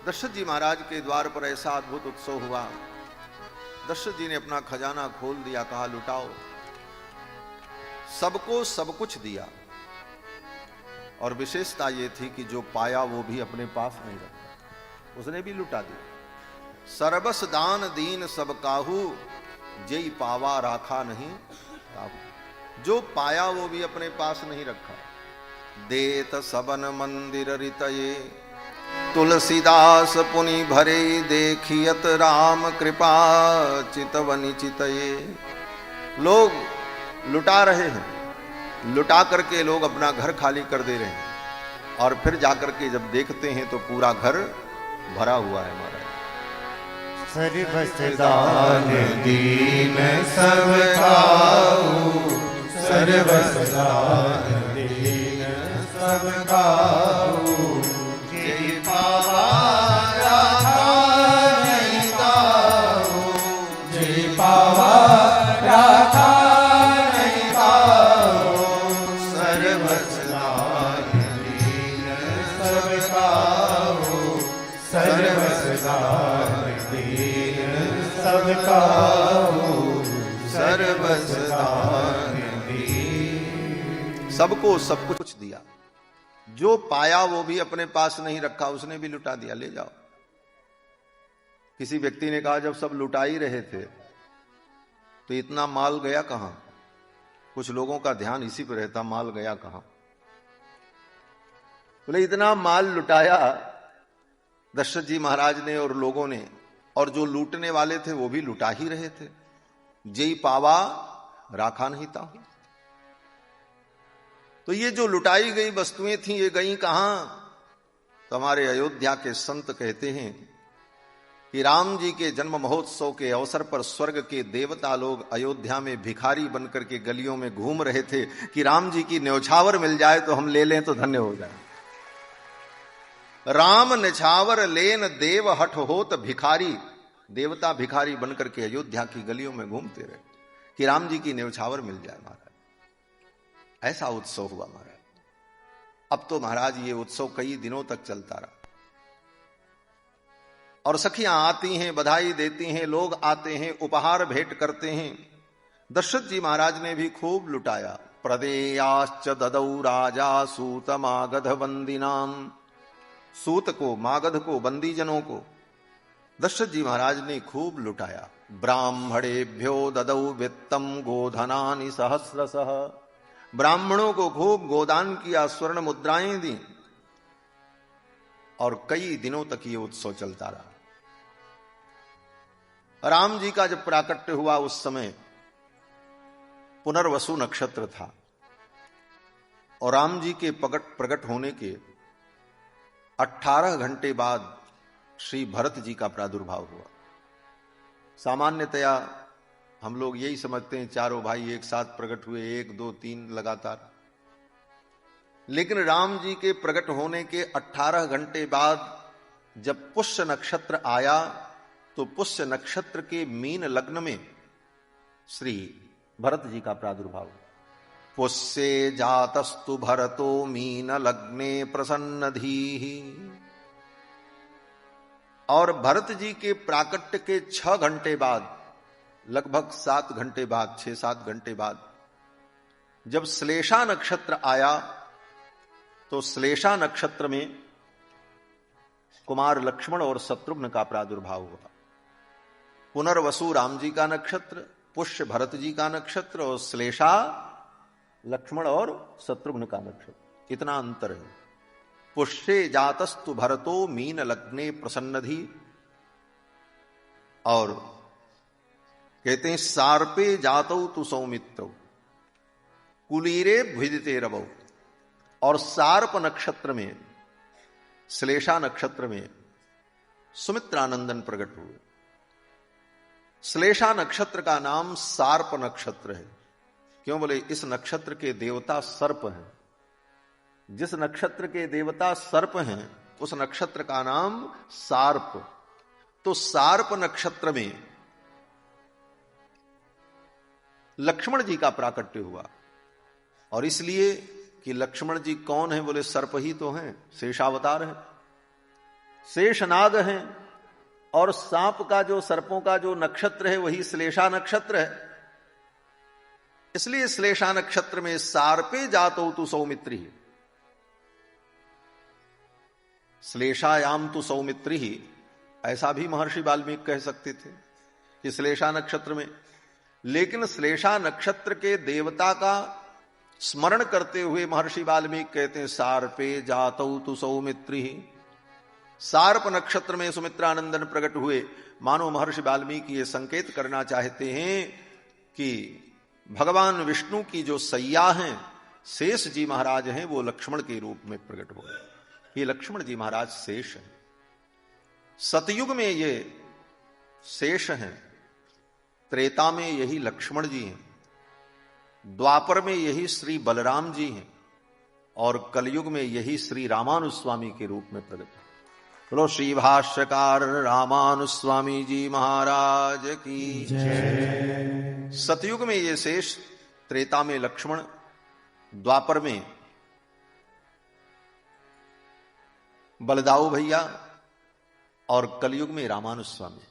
दशरथ जी महाराज के द्वार पर ऐसा अद्भुत उत्सव हुआ। दशरथ जी ने अपना खजाना खोल दिया, कहा लुटाओ। सबको सब कुछ दिया, और विशेषता यह थी कि जो पाया वो भी अपने पास नहीं रखा, उसने भी लुटा दिया। सर्वस दान दीन सब काहू, जय पावा राखा नहीं काहू। जो पाया वो भी अपने पास नहीं रखा। देत सबन मंदिर रितये, तुलसीदास पुनि भरे, देखियत राम कृपा चितवनि चितये। लोग लुटा रहे हैं, लुटा करके लोग अपना घर खाली कर दे रहे हैं, और फिर जाकर के जब देखते हैं तो पूरा घर भरा हुआ है हमारा। सर्वस दान दीन सब काहू, सर्वस दान दीन सब काहू, जय पावा राखा नहीं काहू, जय पावा राखा नहीं काहू। सर्वस दान दीन सब काहू, सर्वस दान दीन सब काहू, सर्वस दान दीन। सबको सब कुछ दिया, जो पाया वो भी अपने पास नहीं रखा, उसने भी लुटा दिया, ले जाओ। किसी व्यक्ति ने कहा जब सब लुटा ही रहे थे तो इतना माल गया कहां? कुछ लोगों का ध्यान इसी पर रहता, माल गया कहां। बोले इतना माल लुटाया दशरथ जी महाराज ने और लोगों ने, और जो लूटने वाले थे वो भी लुटा ही रहे थे। जय पावा राखा नहीं ताहू। तो ये जो लुटाई गई वस्तुएं थी ये गई कहां? तो हमारे अयोध्या के संत कहते हैं कि राम जी के जन्म महोत्सव के अवसर पर स्वर्ग के देवता लोग अयोध्या में भिखारी बनकर के गलियों में घूम रहे थे कि राम जी की न्यौछावर मिल जाए तो हम ले लें तो धन्य हो जाए। राम निछावर लेन देव हठ होत भिखारी। देवता भिखारी बनकर के अयोध्या की गलियों में घूमते रहे कि राम जी की न्यौछावर मिल जाए महाराज। ऐसा उत्सव हुआ महाराज। अब तो महाराज ये उत्सव कई दिनों तक चलता रहा, और सखियां आती हैं, बधाई देती हैं, लोग आते हैं, उपहार भेंट करते हैं। दशरथ जी महाराज ने भी खूब लुटाया। प्रदेयाश्च ददौ राजा सूत मागध बंदिनाम। सूत को, मागध को, बंदीजनों को दशरथ जी महाराज ने खूब लुटाया। ब्राह्मणेभ्यो ददौ वित्तम गोधनानि सहस्रशः। ब्राह्मणों को खूब गोदान किया, स्वर्ण मुद्राएं दी, और कई दिनों तक ये उत्सव चलता रहा। राम जी का जब प्राकट्य हुआ उस समय पुनर्वसु नक्षत्र था, और राम जी के प्रकट होने के 18 घंटे बाद श्री भरत जी का प्रादुर्भाव हुआ। सामान्यतया हम लोग यही समझते हैं चारों भाई एक साथ प्रकट हुए, 1 2 3 लगातार, लेकिन राम जी के प्रकट होने के 18 घंटे बाद जब पुष्य नक्षत्र आया तो पुष्य नक्षत्र के मीन लग्न में श्री भरत जी का प्रादुर्भाव हुआ। पुष्ये जातस्तु भरतो मीन लग्ने प्रसन्नधीः। और भरत जी के प्राकट्य के 6 घंटे बाद, लगभग 7 घंटे बाद, 6-7 घंटे बाद जब श्लेषा नक्षत्र आया तो श्लेषा नक्षत्र में कुमार लक्ष्मण और शत्रुघ्न का प्रादुर्भाव हुआ। पुनर्वसु राम जी का नक्षत्र, पुष्य भरत जी का नक्षत्र, और श्लेषा लक्ष्मण और शत्रुघ्न का नक्षत्र। इतना अंतर है। पुष्ये जातस्तु भरतो मीन लग्ने प्रसन्नधि। और कहते हैं सार्पे जातौ तु सौमित्रौ कुलीरे भुजते रवौ। और सार्प नक्षत्र में, श्लेषा नक्षत्र में सुमित्रानंदन प्रकट हुए। श्लेषा नक्षत्र का नाम सार्प नक्षत्र है, क्यों? बोले इस नक्षत्र के देवता सर्प हैं। जिस नक्षत्र के देवता सर्प हैं उस नक्षत्र का नाम सार्प। तो सार्प नक्षत्र में लक्ष्मण जी का प्राकट्य हुआ। और इसलिए कि लक्ष्मण जी कौन है? बोले सर्प ही तो हैं, शेषावतार हैं, शेषनाग हैं। और सांप का जो, सर्पों का जो नक्षत्र है वही श्लेषा नक्षत्र है। इसलिए श्लेषा नक्षत्र में सार्पे जातो तु सौमित्री, श्लेषायाम तु सौमित्री ही, ऐसा भी महर्षि वाल्मीकि कह सकते थे कि श्लेषा नक्षत्र में। लेकिन श्लेषा नक्षत्र के देवता का स्मरण करते हुए महर्षि वाल्मीकि कहते हैं सार्पे जातौ तु सौमित्री। सार्प नक्षत्र में सुमित्रानंदन प्रकट हुए। मानो महर्षि वाल्मीकि ये संकेत करना चाहते हैं कि भगवान विष्णु की जो सैया हैं, शेष जी महाराज हैं, वो लक्ष्मण के रूप में प्रकट हो गए। ये लक्ष्मण जी महाराज शेष हैं। सतयुग में ये शेष हैं, त्रेता में यही लक्ष्मण जी हैं, द्वापर में यही श्री बलराम जी हैं, और कलयुग में यही श्री रामानुस्वामी के रूप में प्रकट है। बोलो श्री भाष्यकार रामानुस्वामी जी महाराज की जय। सतयुग में ये शेष, त्रेता में लक्ष्मण, द्वापर में बलदाऊ भैया, और कलयुग में रामानुस्वामी।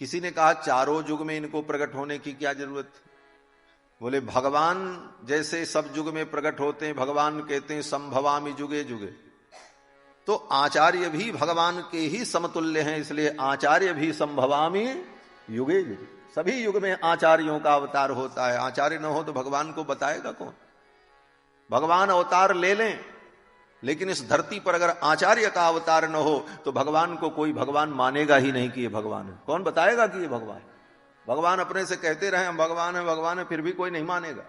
किसी ने कहा चारों युग में इनको प्रकट होने की क्या जरूरत है? बोले भगवान जैसे सब युग में प्रकट होते हैं, भगवान कहते हैं संभवामि जुगे जुगे, तो आचार्य भी भगवान के ही समतुल्य हैं। इसलिए आचार्य भी संभवामि युगे युगे, सभी युग में आचार्यों का अवतार होता है। आचार्य न हो तो भगवान को बताएगा कौन? भगवान अवतार ले लें, लेकिन इस धरती पर अगर आचार्य का अवतार न हो तो भगवान को कोई भगवान मानेगा ही नहीं कि ये भगवान है। कौन बताएगा कि ये भगवान? भगवान अपने से कहते रहे हम भगवान है भगवान है, फिर भी कोई नहीं मानेगा।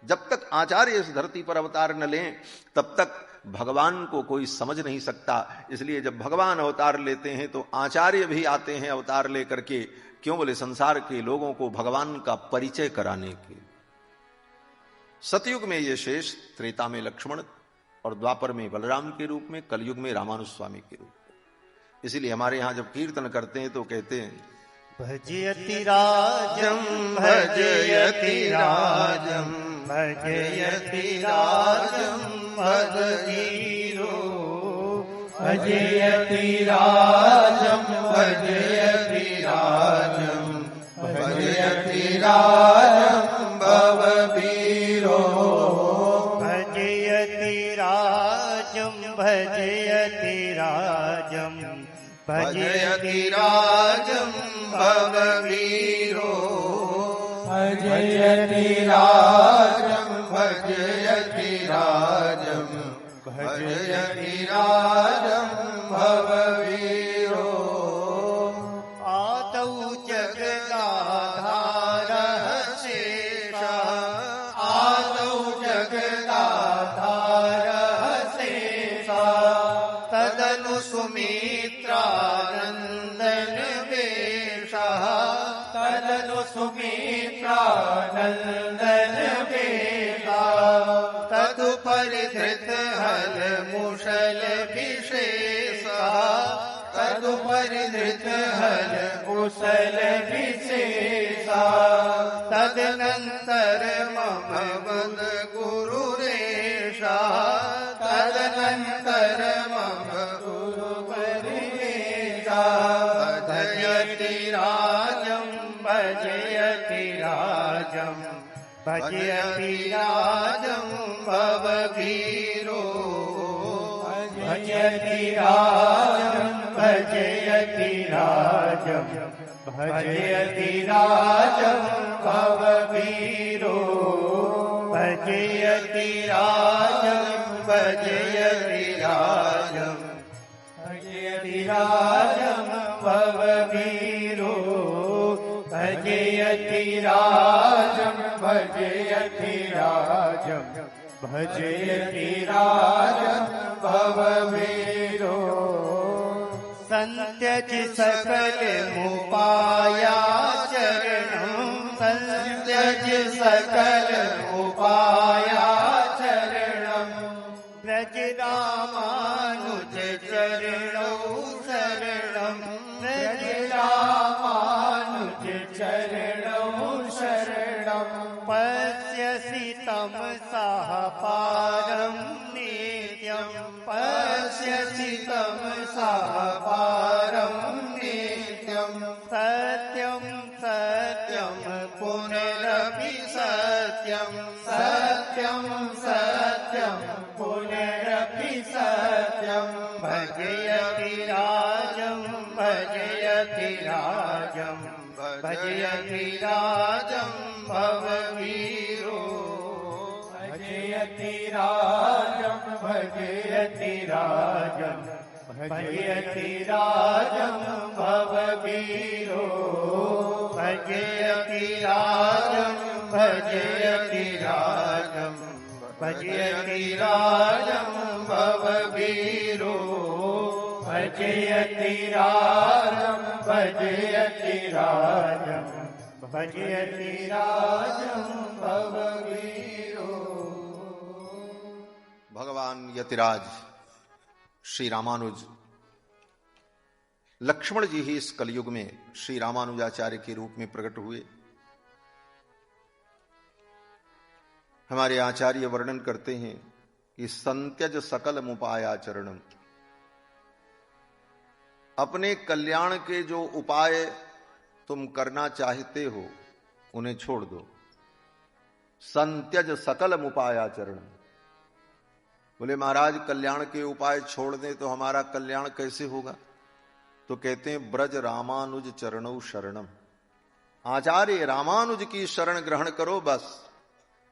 जब तक आचार्य इस धरती पर अवतार न लें तब तक भगवान को कोई समझ नहीं सकता। इसलिए जब भगवान अवतार लेते हैं तो आचार्य भी आते हैं अवतार लेकर के। क्यों? बोले संसार के लोगों को भगवान का परिचय कराने के। सतयुग में ये शेष, त्रेता में लक्ष्मण, और द्वापर में बलराम के रूप में, कलयुग में रामानुस्वामी के रूप में। इसीलिए हमारे यहां जब कीर्तन करते हैं तो कहते हैं भजयति राजम भजयति राजम भजयति राजम भजवीरो भजयति राजम भजयति राजम भजयति राजम भववीरो भजयति राजम भजयति राजम भजयति राजम भववीरो भजयति राजम भजयति राजम भजयति राजम भववीरो आदौ जगदाधारः शेषः आदौ जगदाधारः शेषः तदनु सुमित्रानन्दन वेषः तदनु सुमित्रानन्दन वेषः तदुपरिधृत हल मुशल विशेषः तदुपरिधृत हल मुशल विशेषः तदनन्तर मम वद गुरुरेषः तदनन्तर मम गुरुपरिवेषः भजयति राजं भजयति राजं भजयति राजं भववीरो भजयति राजं भजयति राजं भजयति राजं भववीरो भजयति राजं भजयति राजं भजयति राजं भववीरो भजयति राजं भजयति राजं भजयति राजं भववीरो संत्यज सकल मुपाया चरणं संत्यज सकल पुनरपि सत्यं भजयति राजं भजयति राजं भजयति राजं भववीरो भजयति राजं भजयति राजं भजयति राजं भववीरो भजयति राजं भजयति राजं भजयति राजं भववीरो भजयति राजं भजयति राजं भजयति राजं भववीरो। भगवान यतिराज श्री रामानुज लक्ष्मण जी ही इस कलयुग में श्री रामानुजाचार्य के रूप में प्रकट हुए। हमारे आचार्य वर्णन करते हैं कि संत्यज सकल मुपायाचरणम, अपने कल्याण के जो उपाय तुम करना चाहते हो उन्हें छोड़ दो। संत्यज सकल मुपायाचरण, बोले महाराज कल्याण के उपाय छोड़ दें तो हमारा कल्याण कैसे होगा? तो कहते हैं ब्रज रामानुज चरणौ शरणम, आचार्य रामानुज की शरण ग्रहण करो। बस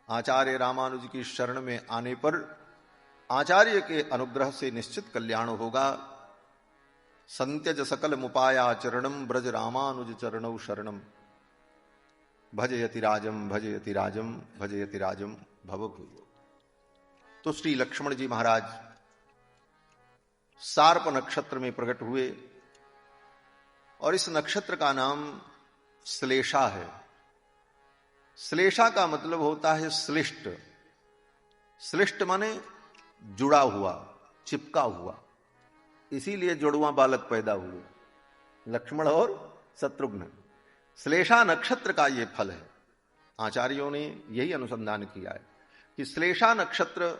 आचार्य रामानुज की शरण में आने पर आचार्य के अनुग्रह से निश्चित कल्याण होगा। संत्यज सकल मुपायाचरणम ब्रज रामानुज चरणौ शरणम भजयति राजम भजयति राजम भजयति राजम भवभूयो। तो श्री लक्ष्मण जी महाराज सार्प नक्षत्र में प्रकट हुए और इस नक्षत्र का नाम श्लेषा है। श्लेषा का मतलब होता है श्लिष्ट। श्लिष्ट माने जुड़ा हुआ, चिपका हुआ, इसीलिए जुड़वा बालक पैदा हुए, लक्ष्मण और शत्रुघ्न। श्लेषा नक्षत्र का यह फल है। आचार्यों ने यही अनुसंधान किया है कि श्लेषा नक्षत्र,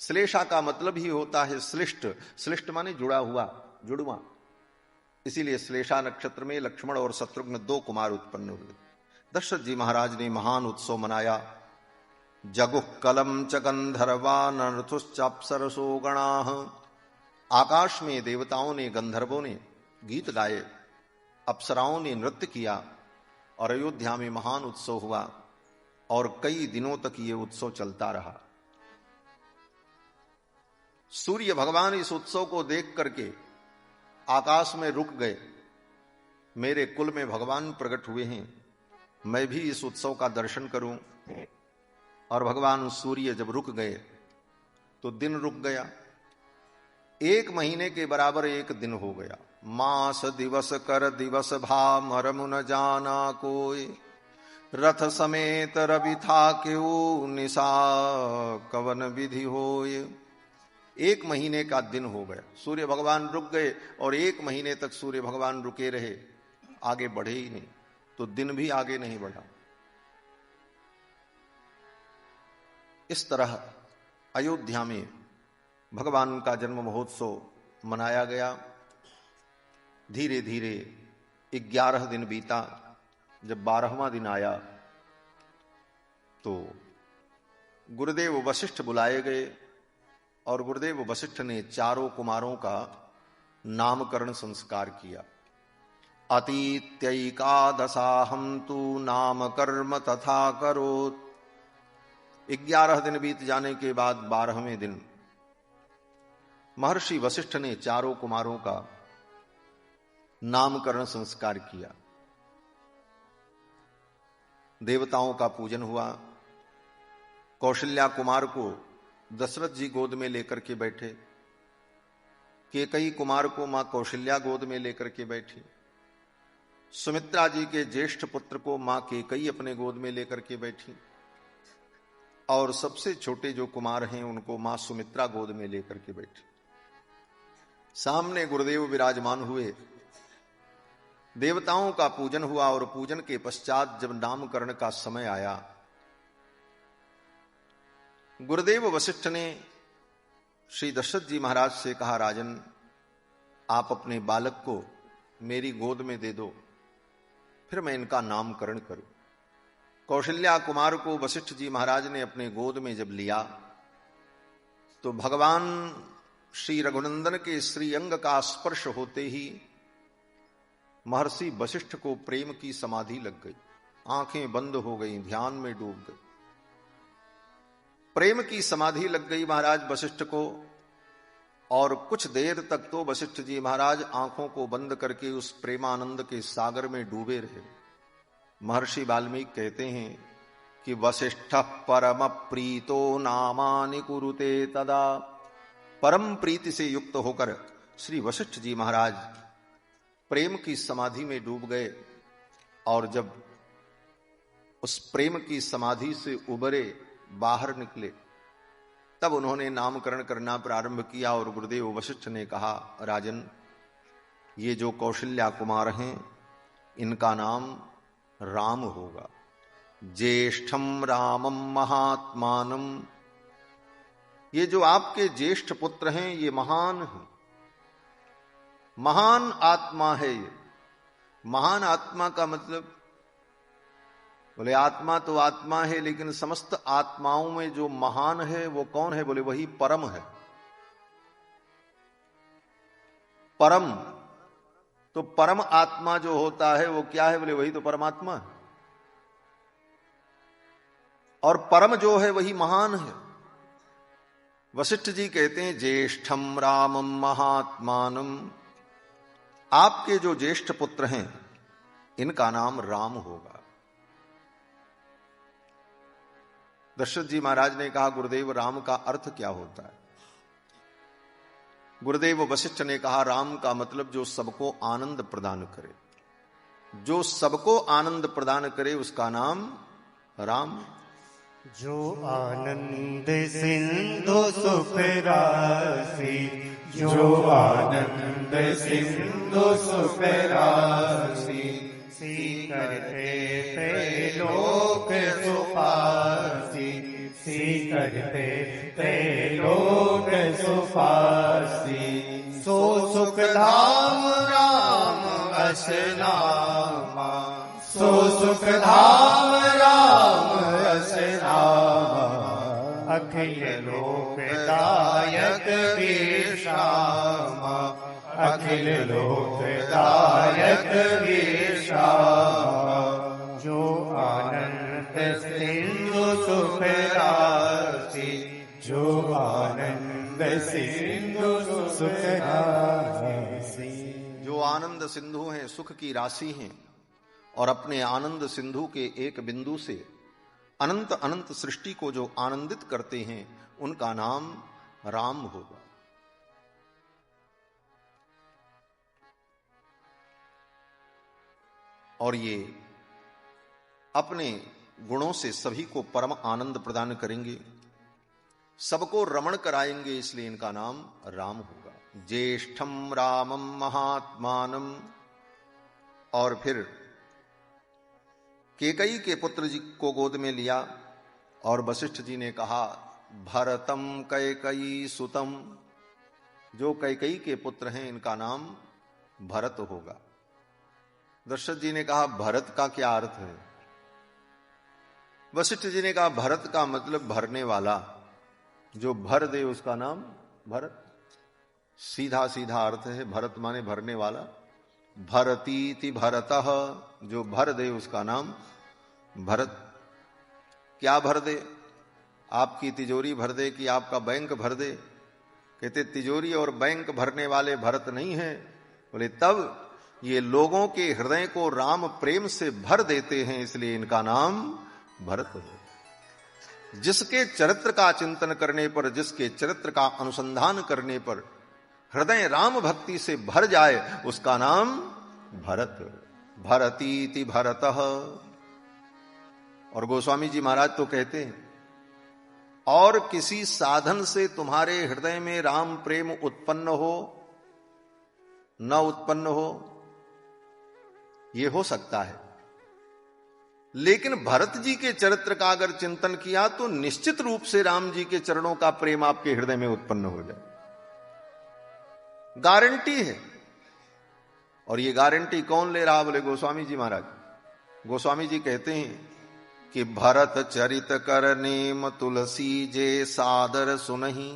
श्लेषा का मतलब ही होता है श्लिष्ट। श्लिष्ट माने जुड़ा हुआ, जुड़वा, इसीलिए श्लेषा नक्षत्र में लक्ष्मण और शत्रुघ्न दो कुमार उत्पन्न हुए। दशरथ जी महाराज ने महान उत्सव मनाया। जगुः कलम च गंधर्वा नरथुश्चाप्सरसो गणाः, आकाश में देवताओं ने, गंधर्वों ने गीत गाए, अप्सराओं ने नृत्य किया और अयोध्या में महान उत्सव हुआ और कई दिनों तक ये उत्सव चलता रहा। सूर्य भगवान इस उत्सव को देख करके आकाश में रुक गए। मेरे कुल में भगवान प्रकट हुए हैं, मैं भी इस उत्सव का दर्शन करूं। और भगवान सूर्य जब रुक गए तो दिन रुक गया। 1 महीने के बराबर एक दिन हो गया। मास दिवस कर दिवस भा मरमु न जाना कोई, रथ समेत रवि था क्यों निशा कवन विधि होय। 1 महीने का दिन हो गया। सूर्य भगवान रुक गए और 1 महीने तक सूर्य भगवान रुके रहे, आगे बढ़े ही नहीं, तो दिन भी आगे नहीं बढ़ा। इस तरह अयोध्या में भगवान का जन्म महोत्सव मनाया गया। धीरे धीरे 11 दिन बीता। जब 12वां दिन आया तो गुरुदेव वशिष्ठ बुलाए गए और गुरुदेव वशिष्ठ ने चारों कुमारों का नामकरण संस्कार किया। अतीत्यैकादशाहं तु नाम कर्म तथा करोत्। 11 दिन बीत जाने के बाद 12वें दिन महर्षि वशिष्ठ ने चारों कुमारों का नामकरण संस्कार किया। देवताओं का पूजन हुआ। कौशल्या कुमार को दशरथ जी गोद में लेकर के बैठे, केकई कुमार को मां कौशल्या गोद में लेकर के बैठी, सुमित्रा जी के ज्येष्ठ पुत्र को मां केकई अपने गोद में लेकर के बैठी और सबसे छोटे जो कुमार हैं उनको मां सुमित्रा गोद में लेकर के बैठी। सामने गुरुदेव विराजमान हुए। देवताओं का पूजन हुआ और पूजन के पश्चात जब नामकरण का समय आया, गुरुदेव वशिष्ठ ने श्री दशरथ जी महाराज से कहा, राजन आप अपने बालक को मेरी गोद में दे दो, फिर मैं इनका नामकरण करूं। कौशल्या कुमार को वशिष्ठ जी महाराज ने अपने गोद में जब लिया तो भगवान श्री रघुनंदन के श्री अंग का स्पर्श होते ही महर्षि वशिष्ठ को प्रेम की समाधि लग गई, आंखें बंद हो गई, ध्यान में डूब गई। प्रेम की समाधि लग गई महाराज वशिष्ठ को, और कुछ देर तक तो वशिष्ठ जी महाराज आंखों को बंद करके उस प्रेमानंद के सागर में डूबे रहे। महर्षि वाल्मीकि कहते हैं कि वशिष्ठ परम प्रीतो नामानि कुरुते तदा। परम प्रीति से युक्त होकर श्री वशिष्ठ जी महाराज प्रेम की समाधि में डूब गए, और जब उस प्रेम की समाधि से उबरे बाहर निकले तब उन्होंने नामकरण करना प्रारंभ किया। और गुरुदेव वशिष्ठ ने कहा, राजन, ये जो कौशल्या कुमार हैं इनका नाम राम होगा। ज्येष्ठम रामम महात्मानम, ये जो आपके ज्येष्ठ पुत्र हैं ये महान हैं, महान आत्मा है ये। महान आत्मा का मतलब, बोले आत्मा तो आत्मा है, लेकिन समस्त आत्माओं में जो महान है वो कौन है? बोले वही परम है। परम, तो परम आत्मा जो होता है वो क्या है? बोले वही तो परमात्मा है। और परम जो है वही महान है। वशिष्ठ जी कहते हैं, ज्येष्ठम रामम महात्मानम, आपके जो ज्येष्ठ पुत्र हैं इनका नाम राम होगा। दशरथ जी महाराज ने कहा, गुरुदेव राम का अर्थ क्या होता है? गुरुदेव वशिष्ठ ने कहा, राम का मतलब जो सबको आनंद प्रदान करे, जो सबको आनंद प्रदान करे उसका नाम राम। जो आनंद सिंधु सुख राशि, जो आनंद सिंधु सुख राशि, करते पे लोक सुपासी, करते पे लोक सुपासी। सो सुख धाम राम असनामा, सो सुख धाम राम असनामा। अखिल लोकदायक विश्रामा, अखिल लोकदायक विश्रामा। जो आनंद सिंधु सुख राशि, जो आनंद सिंधु सुख राशि। जो आनंद सिंधु हैं, सुख की राशि हैं, और अपने आनंद सिंधु के एक बिंदु से अनंत अनंत सृष्टि को जो आनंदित करते हैं उनका नाम राम होगा। और ये अपने गुणों से सभी को परम आनंद प्रदान करेंगे, सबको रमण कराएंगे, इसलिए इनका नाम राम होगा। ज्येष्ठम रामम महात्मानम। और फिर केकई के पुत्र जी को गोद में लिया और वशिष्ठ जी ने कहा, भरतम कैकई सुतम। जो कैकई के पुत्र हैं इनका नाम भरत होगा। दशरथ जी ने कहा, भरत का क्या अर्थ है? वशिष्ठ जी ने कहा, भरत का मतलब भरने वाला, जो भर दे उसका नाम भरत। सीधा सीधा अर्थ है, भरत माने भरने वाला। भरतीति भरतः, जो भर दे उसका नाम भरत। क्या भर दे? आपकी तिजोरी भर दे कि आपका बैंक भर दे? कहते तिजोरी और बैंक भरने वाले भरत नहीं है। बोले तब ये लोगों के हृदय को राम प्रेम से भर देते हैं, इसलिए इनका नाम भरत है। जिसके चरित्र का चिंतन करने पर, जिसके चरित्र का अनुसंधान करने पर हृदय राम भक्ति से भर जाए उसका नाम भरत। भरतीति भरतः। और गोस्वामी जी महाराज तो कहते हैं, और किसी साधन से तुम्हारे हृदय में राम प्रेम उत्पन्न हो न उत्पन्न हो, यह हो सकता है, लेकिन भरत जी के चरित्र का अगर चिंतन किया तो निश्चित रूप से राम जी के चरणों का प्रेम आपके हृदय में उत्पन्न हो जाए, गारंटी है। और ये गारंटी कौन ले रहा? बोले गोस्वामी जी महाराज। गोस्वामी जी कहते हैं कि भरत चरित कर नेम तुलसी जे सादर सुनहि,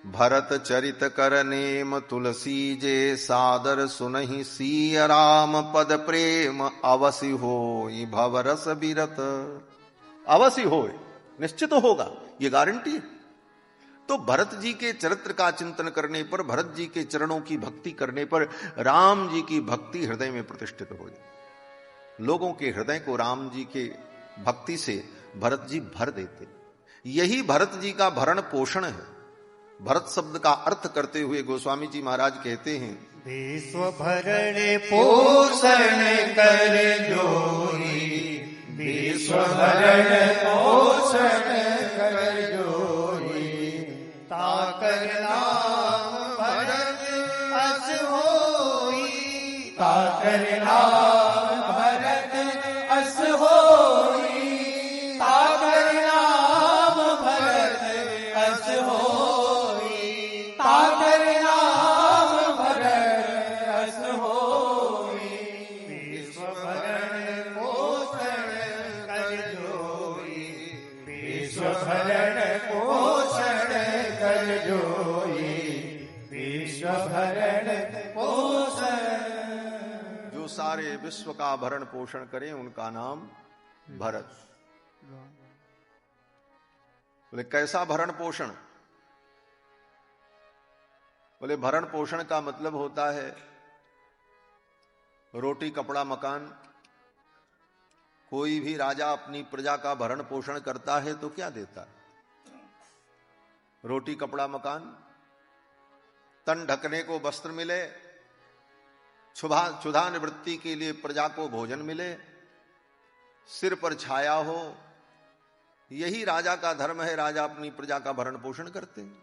भरत चरित कर नेम तुलसी जे सादर सुनहि सिय राम पद प्रेम अवसि होई भवरस बिरत। अवसि होय, निश्चित होगा, ये गारंटी है। तो भरत जी के चरित्र का चिंतन करने पर, भरत जी के चरणों की भक्ति करने पर राम जी की भक्ति हृदय में प्रतिष्ठित हो जाए। लोगों के हृदय को राम जी के भक्ति से भरत जी भर देते। यही भरत जी का भरण पोषण है। भरत शब्द का अर्थ करते हुए गोस्वामी जी महाराज कहते हैं, विश्व भरण पोषण कर जोई, विश्व भरण पोषण कर जोई, ताकर नाम भरत अस होई, ताकर नाम भरत अस होई, ताकर नाम भरत अस होई, ताकर नाम भरत अस होई, विश्व भरण पोषण कर जोई, विश्व भरण पोषण कर जोई, विश्व भरण पोषण। जो सारे विश्व का भरण पोषण करें उनका नाम भरत। बोले कैसा भरण पोषण? बोले भरण पोषण का मतलब होता है रोटी कपड़ा मकान। कोई भी राजा अपनी प्रजा का भरण पोषण करता है तो क्या देता है? रोटी कपड़ा मकान, तन ढकने को वस्त्र मिले, क्षुधा निवृत्ति के लिए प्रजा को भोजन मिले, सिर पर छाया हो। यही राजा का धर्म है। राजा अपनी प्रजा का भरण पोषण करते हैं।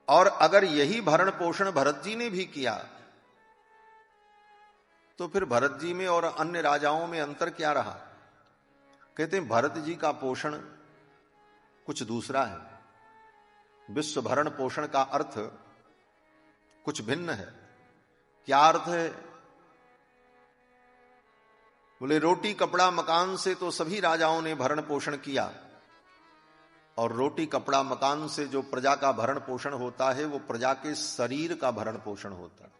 और अगर यही भरण पोषण भरत जी ने भी किया तो फिर भरत जी में और अन्य राजाओं में अंतर क्या रहा? कहते हैं भरत जी का पोषण कुछ दूसरा है। विश्व भरण पोषण का अर्थ कुछ भिन्न है। क्या अर्थ है? बोले रोटी कपड़ा मकान से तो सभी राजाओं ने भरण पोषण किया, और रोटी कपड़ा मकान से जो प्रजा का भरण पोषण होता है वो प्रजा के शरीर का भरण पोषण होता है,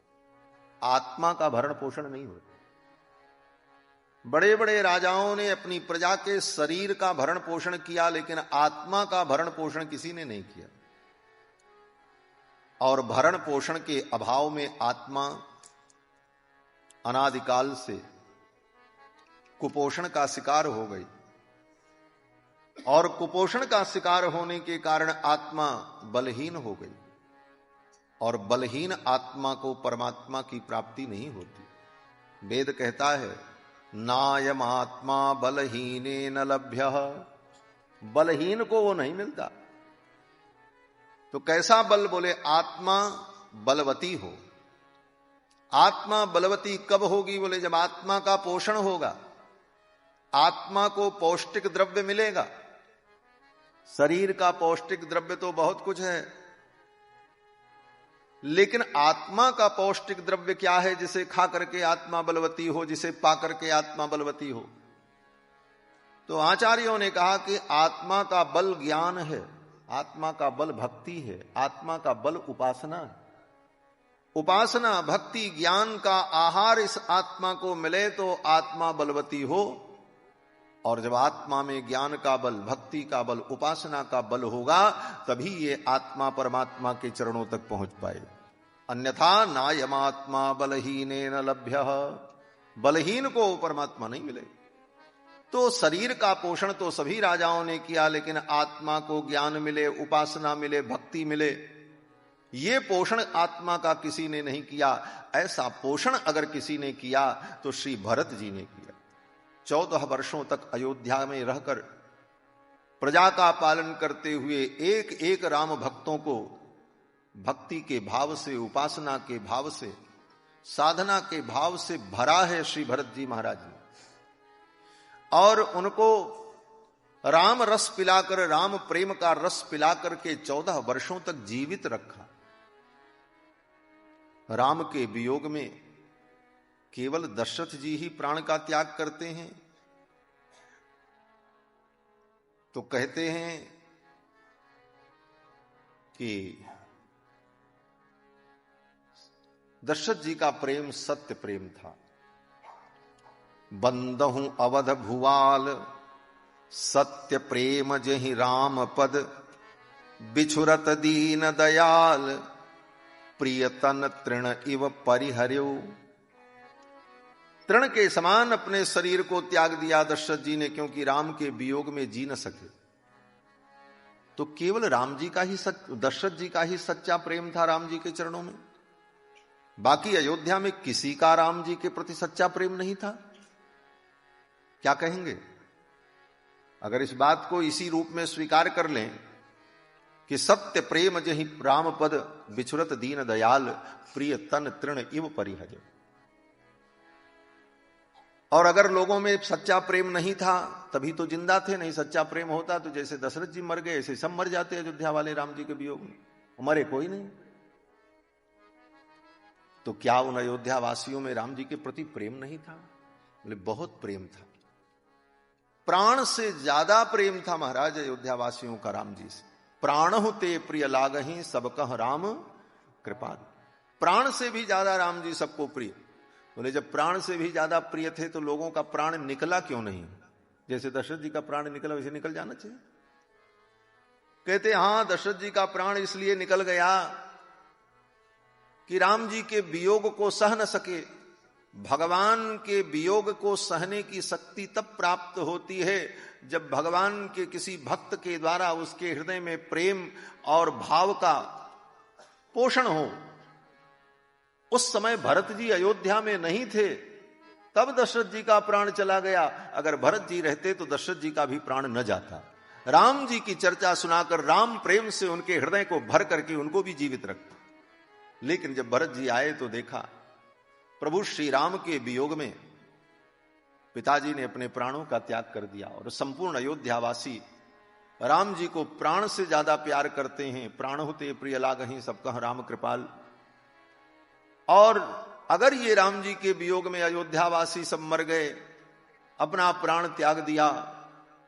आत्मा का भरण पोषण नहीं होता। बड़े बड़े राजाओं ने अपनी प्रजा के शरीर का भरण पोषण किया, लेकिन आत्मा का भरण पोषण किसी ने नहीं किया। और भरण पोषण के अभाव में आत्मा अनादिकाल से कुपोषण का शिकार हो गई, और कुपोषण का शिकार होने के कारण आत्मा बलहीन हो गई, और बलहीन आत्मा को परमात्मा की प्राप्ति नहीं होती। वेद कहता है नायम आत्मा बलहीने न लभ्य। बलहीन को वो नहीं मिलता। तो कैसा बल? बोले आत्मा बलवती हो। आत्मा बलवती कब होगी? बोले जब आत्मा का पोषण होगा, आत्मा को पौष्टिक द्रव्य मिलेगा। शरीर का पौष्टिक द्रव्य तो बहुत कुछ है, लेकिन आत्मा का पौष्टिक द्रव्य क्या है जिसे खा करके आत्मा बलवती हो, जिसे पा करके आत्मा बलवती हो? तो आचार्यों ने कहा कि आत्मा का बल ज्ञान है, आत्मा का बल भक्ति है, आत्मा का बल उपासना है। उपासना, भक्ति, ज्ञान का आहार इस आत्मा को मिले तो आत्मा बलवती हो। और जब आत्मा में ज्ञान का बल, भक्ति का बल, उपासना का बल होगा, तभी ये आत्मा परमात्मा के चरणों तक पहुंच पाए। अन्यथा नायमात्मा बलहीने न लभ्य। बलहीन को परमात्मा नहीं मिले। तो शरीर का पोषण तो सभी राजाओं ने किया, लेकिन आत्मा को ज्ञान मिले, उपासना मिले, भक्ति मिले, ये पोषण आत्मा का किसी ने नहीं किया। ऐसा पोषण अगर किसी ने किया तो श्री भरत जी ने किया। 14 वर्षों तक अयोध्या में रहकर प्रजा का पालन करते हुए एक एक राम भक्तों को भक्ति के भाव से, उपासना के भाव से, साधना के भाव से भरा है श्री भरत जी महाराज ने। और उनको राम रस पिलाकर, राम प्रेम का रस पिलाकर के 14 वर्षों तक जीवित रखा। राम के वियोग में केवल दशरथ जी ही प्राण का त्याग करते हैं। तो कहते हैं कि दशरथ जी का प्रेम सत्य प्रेम था। बंदहूं अवध भुवाल सत्य प्रेम जहि राम पद, बिछुरत दीन दयाल प्रियतन तृण इव परिहर्यो। तृण के समान अपने शरीर को त्याग दिया दशरथ जी ने, क्योंकि राम के वियोग में जी न सके। तो केवल राम जी का ही दशरथ जी का ही सच्चा प्रेम था राम जी के चरणों में, बाकी अयोध्या में किसी का राम जी के प्रति सच्चा प्रेम नहीं था। क्या कहेंगे अगर इस बात को इसी रूप में स्वीकार कर लें कि सत्य प्रेम जहि राम पद, बिछुरत दीन दयाल प्रिय तन तृण इव परिहर्यो। और अगर लोगों में सच्चा प्रेम नहीं था तभी तो जिंदा थे, नहीं सच्चा प्रेम होता तो जैसे दशरथ जी मर गए ऐसे सब मर जाते अयोध्या वाले राम जी के वियोग में, मरे कोई नहीं। तो क्या उन अयोध्या वासियों में राम जी के प्रति प्रेम नहीं था? बोले बहुत प्रेम था, प्राण से ज्यादा प्रेम था महाराज अयोध्या वासियों का राम जी से। प्राणहु ते प्रिय लागहि सब कह राम कृपाल। प्राण से भी ज्यादा राम जी सबको प्रिय। बोले जब प्राण से भी ज्यादा प्रिय थे तो लोगों का प्राण निकला क्यों नहीं? जैसे दशरथ जी का प्राण निकला वैसे निकल जाना चाहिए। कहते हां दशरथ जी का प्राण इसलिए निकल गया कि राम जी के वियोग को सह न सके। भगवान के वियोग को सहने की शक्ति तब प्राप्त होती है जब भगवान के किसी भक्त के द्वारा उसके हृदय में प्रेम और भाव का पोषण हो। उस समय भरत जी अयोध्या में नहीं थे, तब दशरथ जी का प्राण चला गया। अगर भरत जी रहते तो दशरथ जी का भी प्राण न जाता। राम जी की चर्चा सुनाकर राम प्रेम से उनके हृदय को भर करके उनको भी जीवित रखता। लेकिन जब भरत जी आए तो देखा प्रभु श्री राम के वियोग में पिताजी ने अपने प्राणों का त्याग कर दिया और संपूर्ण अयोध्यावासी राम जी को प्राण से ज्यादा प्यार करते हैं। प्राणहु ते प्रिय लागहि सब कह राम कृपाल। और अगर ये राम जी के वियोग में अयोध्यावासी सब मर गए, अपना प्राण त्याग दिया,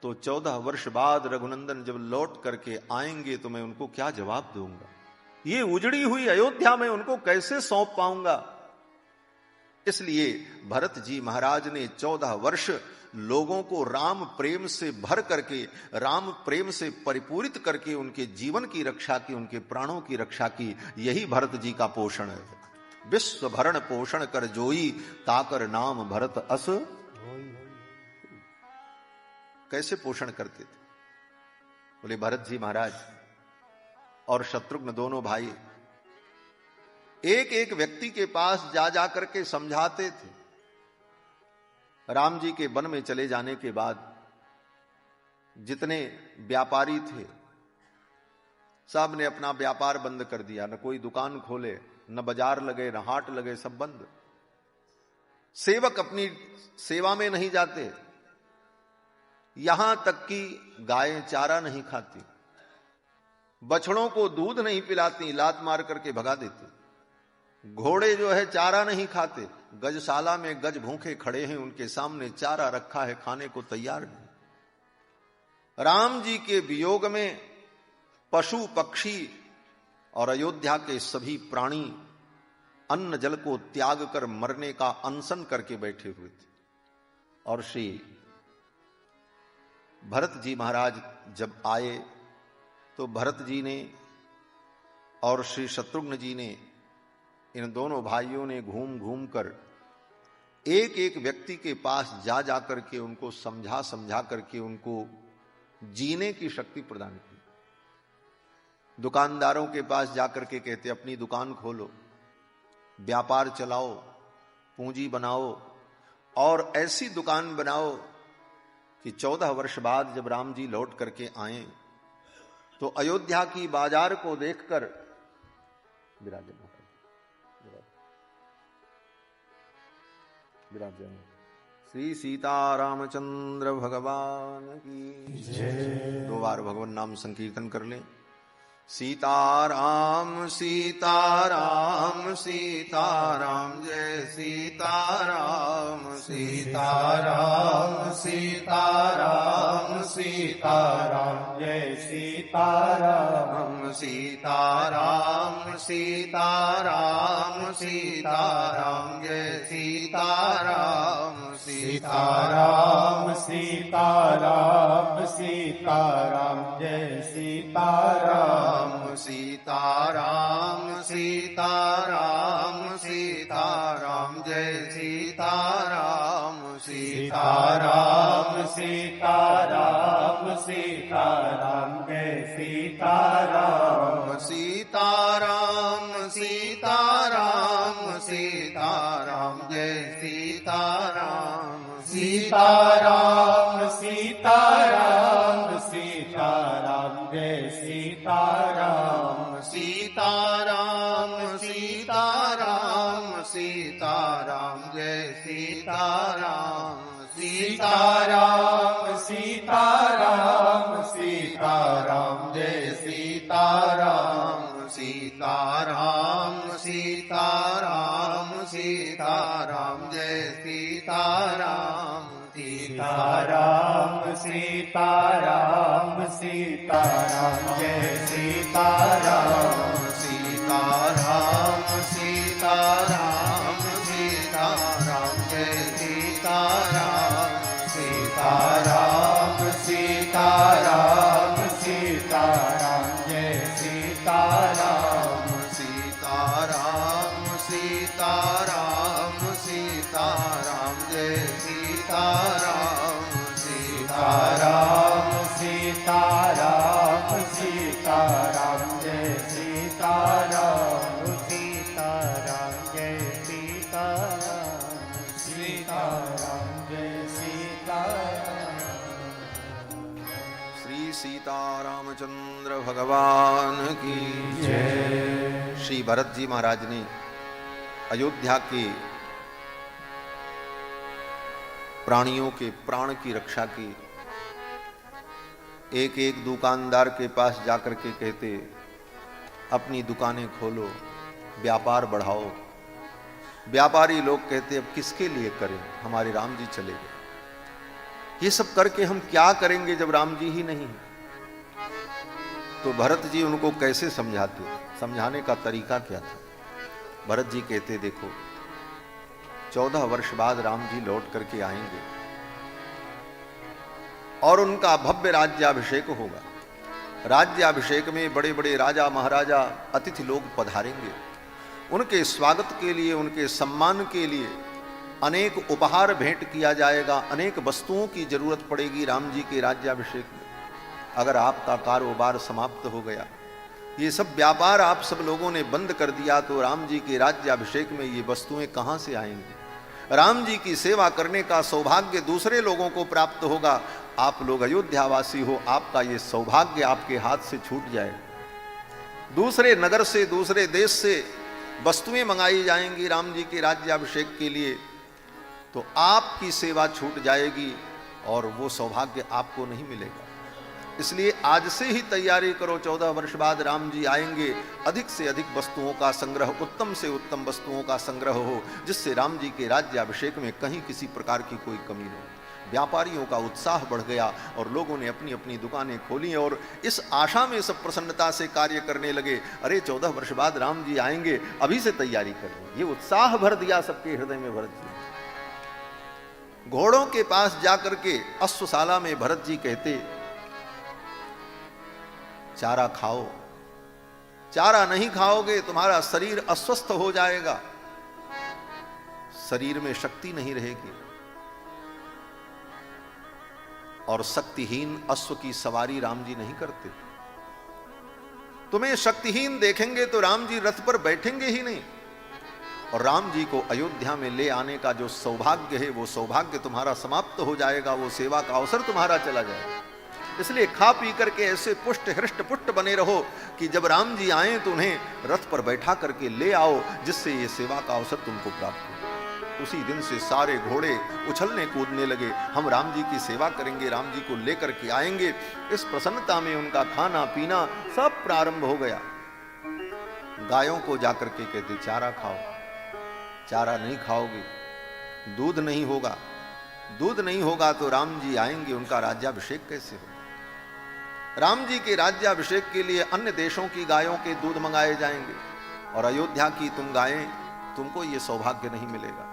तो 14 वर्ष बाद रघुनंदन जब लौट करके आएंगे तो मैं उनको क्या जवाब दूंगा? ये उजड़ी हुई अयोध्या में उनको कैसे सौंप पाऊंगा? इसलिए भरत जी महाराज ने 14 वर्ष लोगों को राम प्रेम से भर करके, राम प्रेम से परिपूरित करके उनके जीवन की रक्षा की, उनके प्राणों की रक्षा की। यही भरत जी का पोषण है। विश्व भरण पोषण कर जोई, ताकर नाम भरत अस। कैसे पोषण करते थे? बोले भरत जी महाराज और शत्रुघ्न दोनों भाई एक एक व्यक्ति के पास जा जा करके समझाते थे। राम जी के वन में चले जाने के बाद जितने व्यापारी थे सब ने अपना व्यापार बंद कर दिया। न कोई दुकान खोले, न बाजार लगे, न हाट लगे, सब बंद। सेवक अपनी सेवा में नहीं जाते, यहां तक कि गायें चारा नहीं खाती, बछड़ों को दूध नहीं पिलाती, लात मार करके भगा देती। घोड़े जो है चारा नहीं खाते, गजशाला में गज भूखे खड़े हैं, उनके सामने चारा रखा है, खाने को तैयार नहीं। राम जी के वियोग में पशु पक्षी और अयोध्या के सभी प्राणी अन्न जल को त्याग कर मरने का अनशन करके बैठे हुए थे। और श्री भरत जी महाराज जब आए तो भरत जी ने और श्री शत्रुघ्न जी ने, इन दोनों भाइयों ने घूम घूम कर एक एक व्यक्ति के पास जा जा करके उनको समझा समझा करके उनको जीने की शक्ति प्रदान की। दुकानदारों के पास जाकर के कहते अपनी दुकान खोलो, व्यापार चलाओ, पूंजी बनाओ और ऐसी दुकान बनाओ कि 14 वर्ष बाद जब राम जी लौट करके आए तो अयोध्या की बाजार को देखकर विराजमान श्री सीतारामचंद्र भगवान की जय। 2 बार भगवान नाम संकीर्तन कर लें। सीताराम सीताराम सीताराम जय सीताराम सीताराम सीताराम सीताराम जय सीताराम सीताराम सीताराम सीताराम जय सीताराम सीताराम सीताराम सीताराम जय सीताराम सीताराम सीताराम सीताराम जय सीताराम सीताराम सीताराम सीताराम जय सीताराम सीताराम सीताराम सीताराम जय सीताराम सीताराम सीताराम सीताराम जय सीताराम सीताराम सीताराम सीताराम जय सीताराम सीताराम सीताराम सीताराम जय सीताराम सीताराम सीताराम सीताराम जय सीताराम सीताराम सीताराम सीताराम जय सीताराम सीताराम सीताराम सीताराम जय सीताराम सीताराम सीताराम सीताराम जय सीताराम सीताराम सीताराम सीताराम जय सीताराम सीताराम सीताराम सीताराम जय सीताराम सीताराम जय सीताराम सीताराम जय सीताराम। श्री सीतारामचंद्र भगवान की जय। श्री भरत जी महाराज ने अयोध्या के प्राणियों के प्राण की रक्षा की। एक एक दुकानदार के पास जाकर के कहते, अपनी दुकानें खोलो, व्यापार बढ़ाओ। व्यापारी लोग कहते, अब किसके लिए करें, हमारे राम जी चले गए। ये सब करके हम क्या करेंगे जब राम जी ही नहीं है। तो भरत जी उनको कैसे समझाते, समझाने का तरीका क्या था। भरत जी कहते, देखो 14 वर्ष बाद राम जी लौट करके आएंगे और उनका भव्य राज्याभिषेक होगा। राज्याभिषेक में बड़े बड़े राजा महाराजा अतिथि लोग पधारेंगे। उनके स्वागत के लिए, उनके सम्मान के लिए अनेक उपहार भेंट किया जाएगा। अनेक वस्तुओं की जरूरत पड़ेगी राम जी के राज्याभिषेक में। अगर आपका कारोबार समाप्त हो गया, ये सब व्यापार आप सब लोगों ने बंद कर दिया, तो राम जी के राज्याभिषेक में ये वस्तुएं कहां से आएंगी। राम जी की सेवा करने का सौभाग्य दूसरे लोगों को प्राप्त होगा। आप लोग अयोध्यावासी हो, आपका ये सौभाग्य आपके हाथ से छूट जाए। दूसरे नगर से, दूसरे देश से वस्तुएं मंगाई जाएंगी राम जी के राज्याभिषेक के लिए, तो आपकी सेवा छूट जाएगी और वो सौभाग्य आपको नहीं मिलेगा। इसलिए आज से ही तैयारी करो, 14 वर्ष बाद राम जी आएंगे। अधिक से अधिक वस्तुओं का संग्रह, उत्तम से उत्तम वस्तुओं का संग्रह हो, जिससे राम जी के राज्याभिषेक में कहीं किसी प्रकार की कोई कमी नहीं। व्यापारियों का उत्साह बढ़ गया और लोगों ने अपनी अपनी दुकानें खोली और इस आशा में सब प्रसन्नता से कार्य करने लगे। अरे 14 वर्ष बाद राम जी आएंगे, अभी से तैयारी करें। ये उत्साह भर दिया सबके हृदय में भरत जी। घोड़ों के पास जाकर के अश्वशाला में भरत जी कहते, चारा खाओ, चारा नहीं खाओगे तुम्हारा शरीर अस्वस्थ हो जाएगा, शरीर में शक्ति नहीं रहेगी। और शक्तिहीन अश्व की सवारी राम जी नहीं करते। तुम्हें शक्तिहीन देखेंगे तो राम जी रथ पर बैठेंगे ही नहीं। और राम जी को अयोध्या में ले आने का जो सौभाग्य है, वो सौभाग्य तुम्हारा समाप्त हो जाएगा, वो सेवा का अवसर तुम्हारा चला जाएगा। इसलिए खा पी करके ऐसे पुष्ट हृष्ट पुष्ट बने रहो कि जब राम जी आए तो उन्हें रथ पर बैठा करके ले आओ, जिससे ये सेवा का अवसर तुमको प्राप्त हो। उसी दिन से सारे घोड़े उछलने कूदने लगे, हम राम जी की सेवा करेंगे, राम जी को लेकर के आएंगे। इस प्रसन्नता में उनका खाना पीना सब प्रारंभ हो गया। गायों को जाकर के कहते चारा खाओ, चारा नहीं खाओगे दूध नहीं होगा, दूध नहीं होगा तो राम जी आएंगे, उनका राज्याभिषेक कैसे होगा। राम जी के राज्याभिषेक के लिए अन्य देशों की गायों के दूध मंगाए जाएंगे और अयोध्या की तुम गायें, तुमको ये सौभाग्य नहीं मिलेगा।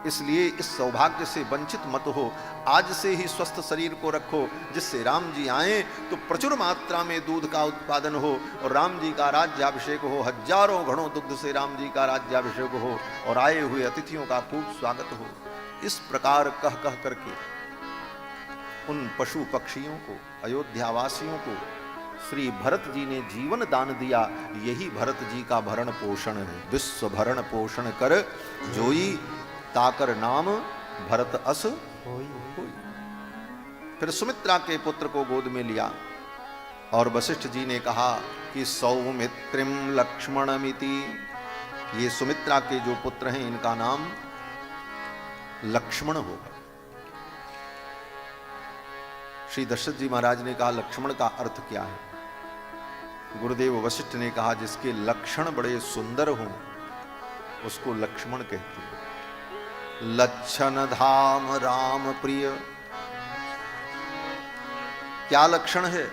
इसलिए इस सौभाग्य से वंचित मत हो, आज से ही स्वस्थ शरीर को रखो, जिससे राम जी आए तो प्रचुर मात्रा में दूध का उत्पादन हो और राम जी का राज्याभिषेक हो, हजारों घड़ों दुग्ध से राम जी का राज्याभिषेक हो और आए हुए अतिथियों का खूब स्वागत हो। इस प्रकार कह कह करके उन पशु पक्षियों को, अयोध्या वासियों को श्री भरत जी ने जीवन दान दिया। यही भरत जी का भरण पोषण है। विश्व भरण पोषण कर जोई, ताकर नाम भरत अस होई। फिर सुमित्रा के पुत्र को गोद में लिया और वशिष्ठ जी ने कहा कि सौमित्रिम लक्ष्मणमिति, ये सुमित्रा के जो पुत्र हैं इनका नाम लक्ष्मण होगा। श्री दशरथ जी महाराज ने कहा लक्ष्मण का अर्थ क्या है? गुरुदेव वशिष्ठ ने कहा जिसके लक्षण बड़े सुंदर हों उसको लक्ष्मण कहते हैं। लक्षण धाम राम प्रिय, क्या लक्षण है?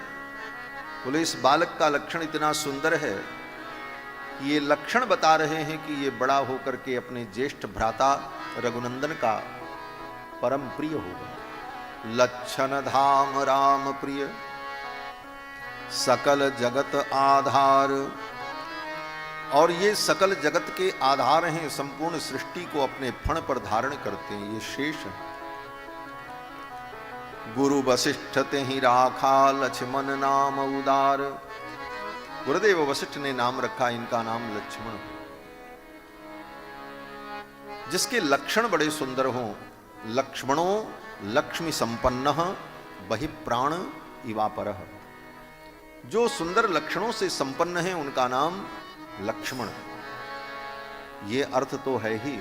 बोले इस बालक का लक्षण इतना सुंदर है कि ये लक्षण बता रहे हैं कि ये बड़ा होकर के अपने ज्येष्ठ भ्राता रघुनंदन का परम प्रिय होगा। लक्षण धाम राम प्रिय, सकल जगत आधार, और ये सकल जगत के आधार हैं, संपूर्ण सृष्टि को अपने फण पर धारण करते हैं, ये शेष है। गुरु वशिष्ठ ते ही राखा लक्ष्मण नाम उदार, गुरुदेव वशिष्ठ ने नाम रखा इनका नाम लक्ष्मण। जिसके लक्षण बड़े सुंदर हों, लक्ष्मणो लक्ष्मी संपन्न बहि प्राण इवापर, जो सुंदर लक्षणों से संपन्न है उनका नाम लक्ष्मण। ये अर्थ तो है ही,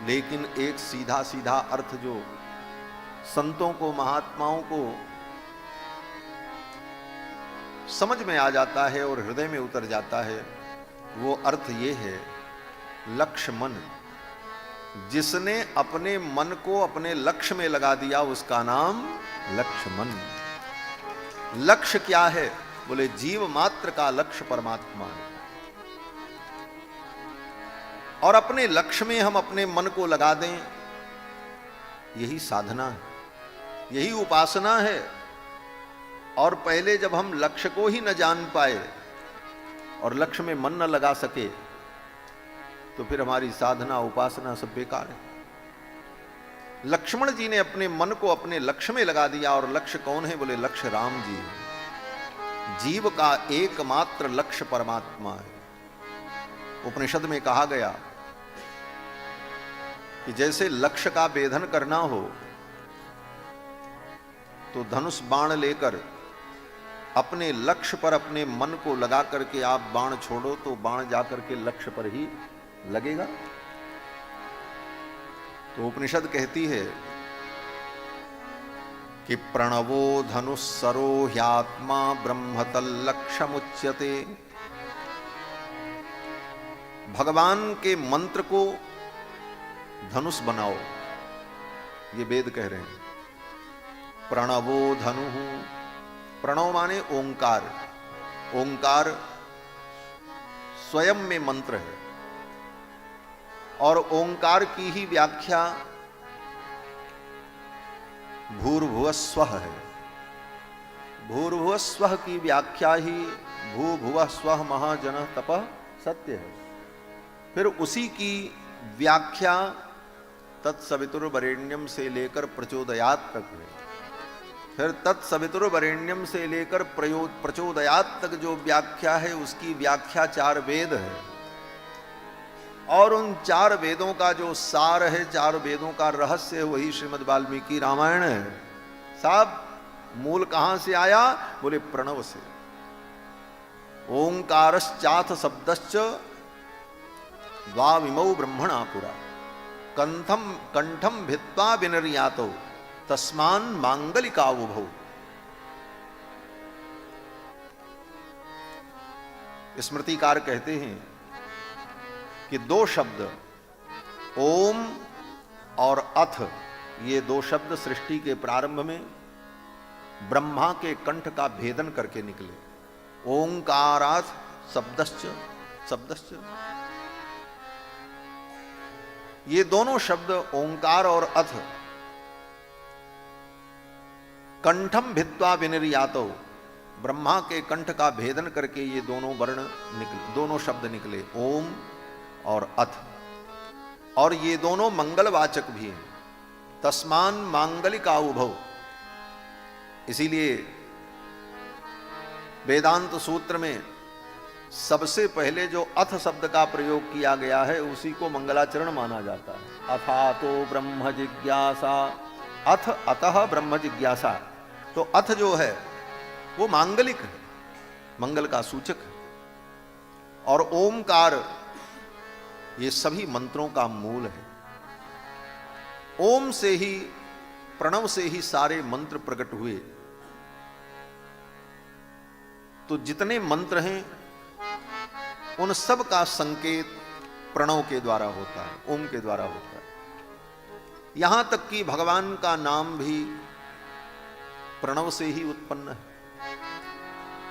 लेकिन एक सीधा सीधा अर्थ जो संतों को, महात्माओं को समझ में आ जाता है और हृदय में उतर जाता है, वो अर्थ ये है लक्ष्मण। जिसने अपने मन को अपने लक्ष्य में लगा दिया उसका नाम लक्ष्मण। लक्ष्य क्या है? बोले जीव मात्र का लक्ष्य परमात्मा है, और अपने लक्ष्य में हम अपने मन को लगा दें, यही साधना है, यही उपासना है। और पहले जब हम लक्ष्य को ही न जान पाए और लक्ष्य में मन न लगा सके तो फिर हमारी साधना उपासना सब बेकार है। लक्ष्मण जी ने अपने मन को अपने लक्ष्य में लगा दिया, और लक्ष्य कौन है? बोले लक्ष्य राम जी है। जीव का एकमात्र लक्ष्य परमात्मा है। उपनिषद में कहा गया कि जैसे लक्ष्य का भेदन करना हो तो धनुष बाण लेकर अपने लक्ष्य पर अपने मन को लगा करके आप बाण छोड़ो तो बाण जाकर के लक्ष्य पर ही लगेगा। तो उपनिषद कहती है कि प्रणवो धनुस्सरो ह्यात्मा ब्रह्मतल्लक्ष्यमुच्यते। भगवान के मंत्र को धनुष बनाओ, ये वेद कह रहे हैं। प्रणवो धनु, प्रणव माने ओंकार, ओंकार स्वयं में मंत्र है, और ओंकार की ही व्याख्या भूर्भुवः स्वः है। भूर्भुवः स्वः की व्याख्या ही भूभुवः स्वः महाजनः तपः सत्य है। फिर उसी की व्याख्या तत्सवितुर्वरेण्यम से लेकर प्रचोदयात तक है। फिर तत्सवितुर्वरेण्यम से लेकर प्रचोदयात तक जो व्याख्या है उसकी व्याख्या 4 वेद है, और उन 4 वेदों का जो सार है, 4 वेदों का रहस्य है, वही श्रीमद् वाल्मीकि रामायण है। साहब मूल कहां से आया? बोले प्रणव से। ओंकारश्चाथ शब्दश्च द्वाविमौ ब्रह्मणा पुरा। कंठम भित्वा विनिर्यातो तस्मान मांगलिकावुभौ। स्मृतिकार कहते हैं कि दो शब्द ओम और अथ, ये दो शब्द सृष्टि के प्रारंभ में ब्रह्मा के कंठ का भेदन करके निकले। ओंकारात् शब्दश्च, ये दोनों शब्द ओंकार और अथ कंठम भित्वा विनिर्यातो, ब्रह्मा के कंठ का भेदन करके ये दोनों वर्ण निकले, दोनों शब्द निकले, ओम और अथ। और ये दोनों मंगलवाचक भी हैं। तस्मान मांगलिकावुभौ, इसीलिए वेदांत सूत्र में सबसे पहले जो अथ शब्द का प्रयोग किया गया है उसी को मंगलाचरण माना जाता है। अथातो ब्रह्म जिज्ञासा, अथ अतः ब्रह्म जिज्ञासा। तो अथ जो है वो मांगलिक है, मंगल का सूचक है। और ओमकार ये सभी मंत्रों का मूल है। ओम से ही, प्रणव से ही सारे मंत्र प्रकट हुए। तो जितने मंत्र हैं उन सब का संकेत प्रणव के द्वारा होता है, ओम के द्वारा होता है। यहां तक कि भगवान का नाम भी प्रणव से ही उत्पन्न है।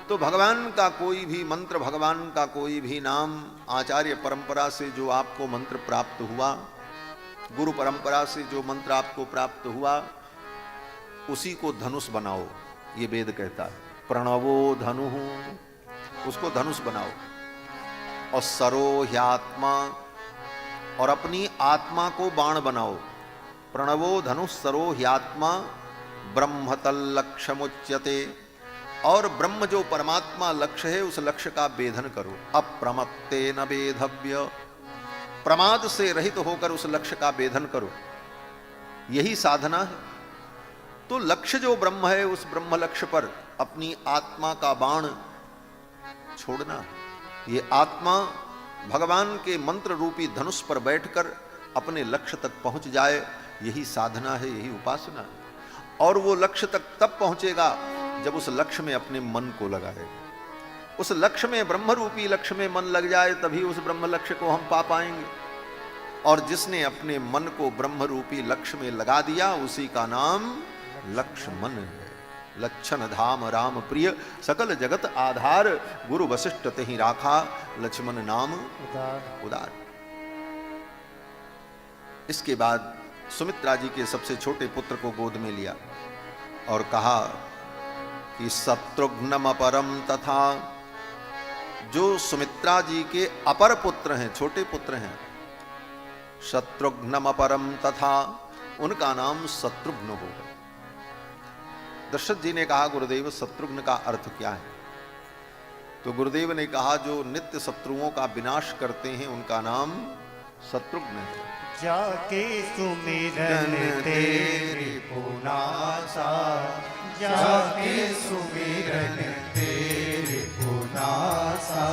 तो भगवान का कोई भी मंत्र, भगवान का कोई भी नाम, आचार्य परंपरा से जो आपको मंत्र प्राप्त हुआ, गुरु परंपरा से जो मंत्र आपको प्राप्त हुआ, उसी को धनुष बनाओ, ये वेद कहता है। प्रणवो धनु, उसको धनुष बनाओ। और सरो ह्यात्मा, और अपनी आत्मा को बाण बनाओ। प्रणवो धनुष सरो ह्यात्मा ब्रह्म तल्लक्ष्यमुच्यते। और ब्रह्म जो परमात्मा लक्ष्य है उस लक्ष्य का भेदन करो। अप्रमत्तेन वेधव्य, प्रमाद से रहित होकर उस लक्ष्य का भेदन करो, यही साधना है। तो लक्ष्य जो ब्रह्म है उस ब्रह्म लक्ष्य पर अपनी आत्मा का बाण छोड़ना है। ये आत्मा भगवान के मंत्र रूपी धनुष पर बैठकर अपने लक्ष्य तक पहुंच जाए, यही साधना है, यही उपासना है। और वो लक्ष्य तक तब पहुंचेगा जब उस लक्ष्य में अपने मन को लगाए। उस लक्ष्य में, ब्रह्म रूपी लक्ष्य में मन लग जाए, तभी उस ब्रह्म लक्ष्य को हम पा पाएंगे। और जिसने अपने मन को ब्रह्म रूपी लक्ष्य में लगा दिया उसी का नाम लक्ष्मण है। लक्षण धाम राम प्रिय, सकल जगत आधार, गुरु वशिष्ठ तेहि राखा, लक्ष्मण नाम उदार। इसके बाद सुमित्रा जी के सबसे छोटे पुत्र को गोद में लिया और कहा कि शत्रुघ्नम अपरम तथा, जो सुमित्रा जी के अपर पुत्र हैं, छोटे पुत्र हैं, शत्रुघ्नम अपरम तथा, उनका नाम शत्रुघ्न होगा। दशरथ जी ने कहा गुरुदेव शत्रुघ्न का अर्थ क्या है? तो गुरुदेव ने कहा जो नित्य शत्रुओं का विनाश करते हैं उनका नाम शत्रुघ्न है। जाके सुमिरन तेरे पुनासा, जाके सुमिरन तेरे पुनासा,